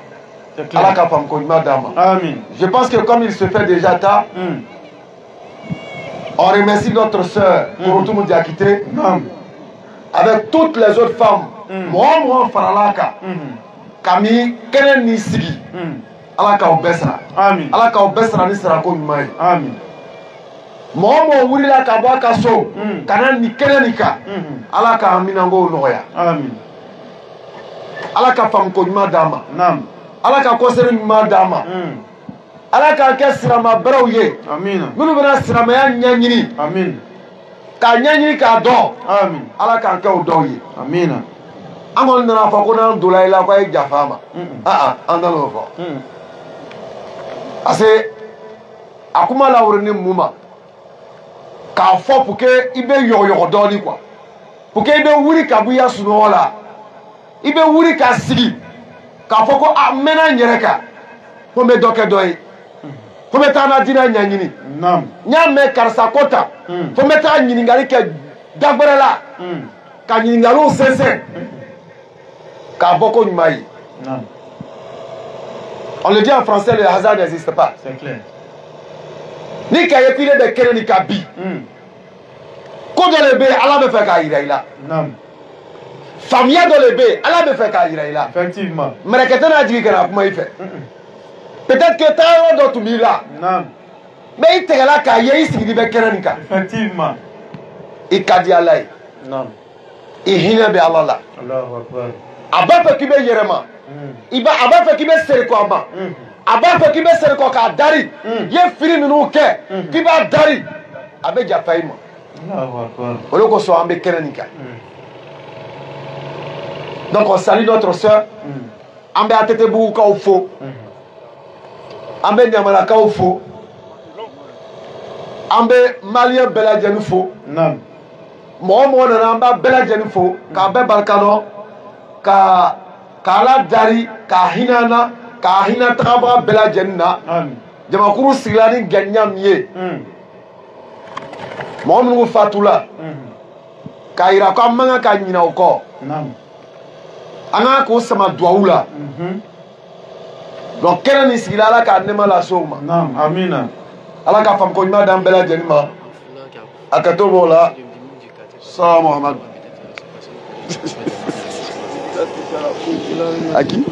Amen. Je pense que comme il se fait déjà tard, on remercie notre soeur pour tout le monde qui a quitté. Avec toutes les autres femmes, moi, Faralaka, Kami, Kenen Nisigi, Alaka Obesra. Amen. Alaka Obesra Nisra Koumai. Amen. Momo wulila ka bɔ ka so kana ni kɛnɛ ni kan ala ka minango nɔgɔya ala ka famuko ɲuman d'a ma ala ka kɔsɛri ɲuman d'a ma ala ka kɛ sirama bɛrɛw ye minnu bɛna siramaya ɲɛɲini k'a ɲɛɲini k'a dɔn ala k'an kɛ o dɔw ye an kɔni nana fɔ ko n'an donna i la k'a ye jafa an ma an nana o fɔ parce que a kuma lawurini mun ma k'a fɔ pour que i bɛ yɔgɔyɔgɔ dɔɔni quoi pour que i bɛ wuli ka bɔ i ya sunɔgɔ la i bɛ wuli ka sigi k'a fɔ ko a mɛnna n yɛrɛ kan ko n bɛ dɔ kɛ dɔ ye ko n bɛ taa n ka diinɛ ɲɛɲini n y'a mɛn karisa ko tan fo n bɛ taa ɲininkali kɛ dagbɛrɛ la ka ɲininkaliw sɛnsɛn k'a bɔ ko ɲuman ye on le dit en français le hasard n'existe pas. C'est clair. Ni ka ye kile de kene ni ka bi ko dɔ le bɛ ala bɛ fɛ k'a yira i la faamuya dɔ le bɛ ala bɛ fɛ k'a yira i la effectivement mɛrɛkɛ tɛna jigin kana kuma i fɛ peut-être que taayɔrɔ dɔ tun b'i la mais i tɛgɛla k'a ye i sigili bɛ kɛnɛ nin kan effectivement i ka di ala ye i hinɛ bɛ ala la a b'a fɛ k'i bɛ yɛrɛma a b'a fɛ k'i bɛ seri kɔ a ma a b'a fɛ k'i bɛ seri kɔ k'a dari i ye fili ninnu kɛ k'i b'a dari a bɛ jafa i ma o de kosɔn an bɛ kɛnɛ nin kan donc on salue notre sœur an bɛ ATT-bugukaw fo an bɛ ɲamanakaw fo an bɛ maliyɛn bɛɛ lajɛlen fo mɔgɔ mɔgɔ nana an b'a bɛɛ lajɛlen fo k'a bɛɛ barika dɔn k'a la dari k'a hinɛ an na k'a hinɛ tagabaga bɛɛ lajɛlen na jamakuru sigila ni gɛnɲa min ye mɔgɔ minnu fatula k'a yira ko an man kan ka ɲinɛ o kɔ an kan k'o sama duwawu la donc kɛnɛ nin sigila ala k'a nɛɛma lase o ma ala ka faamuko ɲuman d'an bɛɛ lajɛlen ma a ka to b'o la Salam Muhammad. Aqui?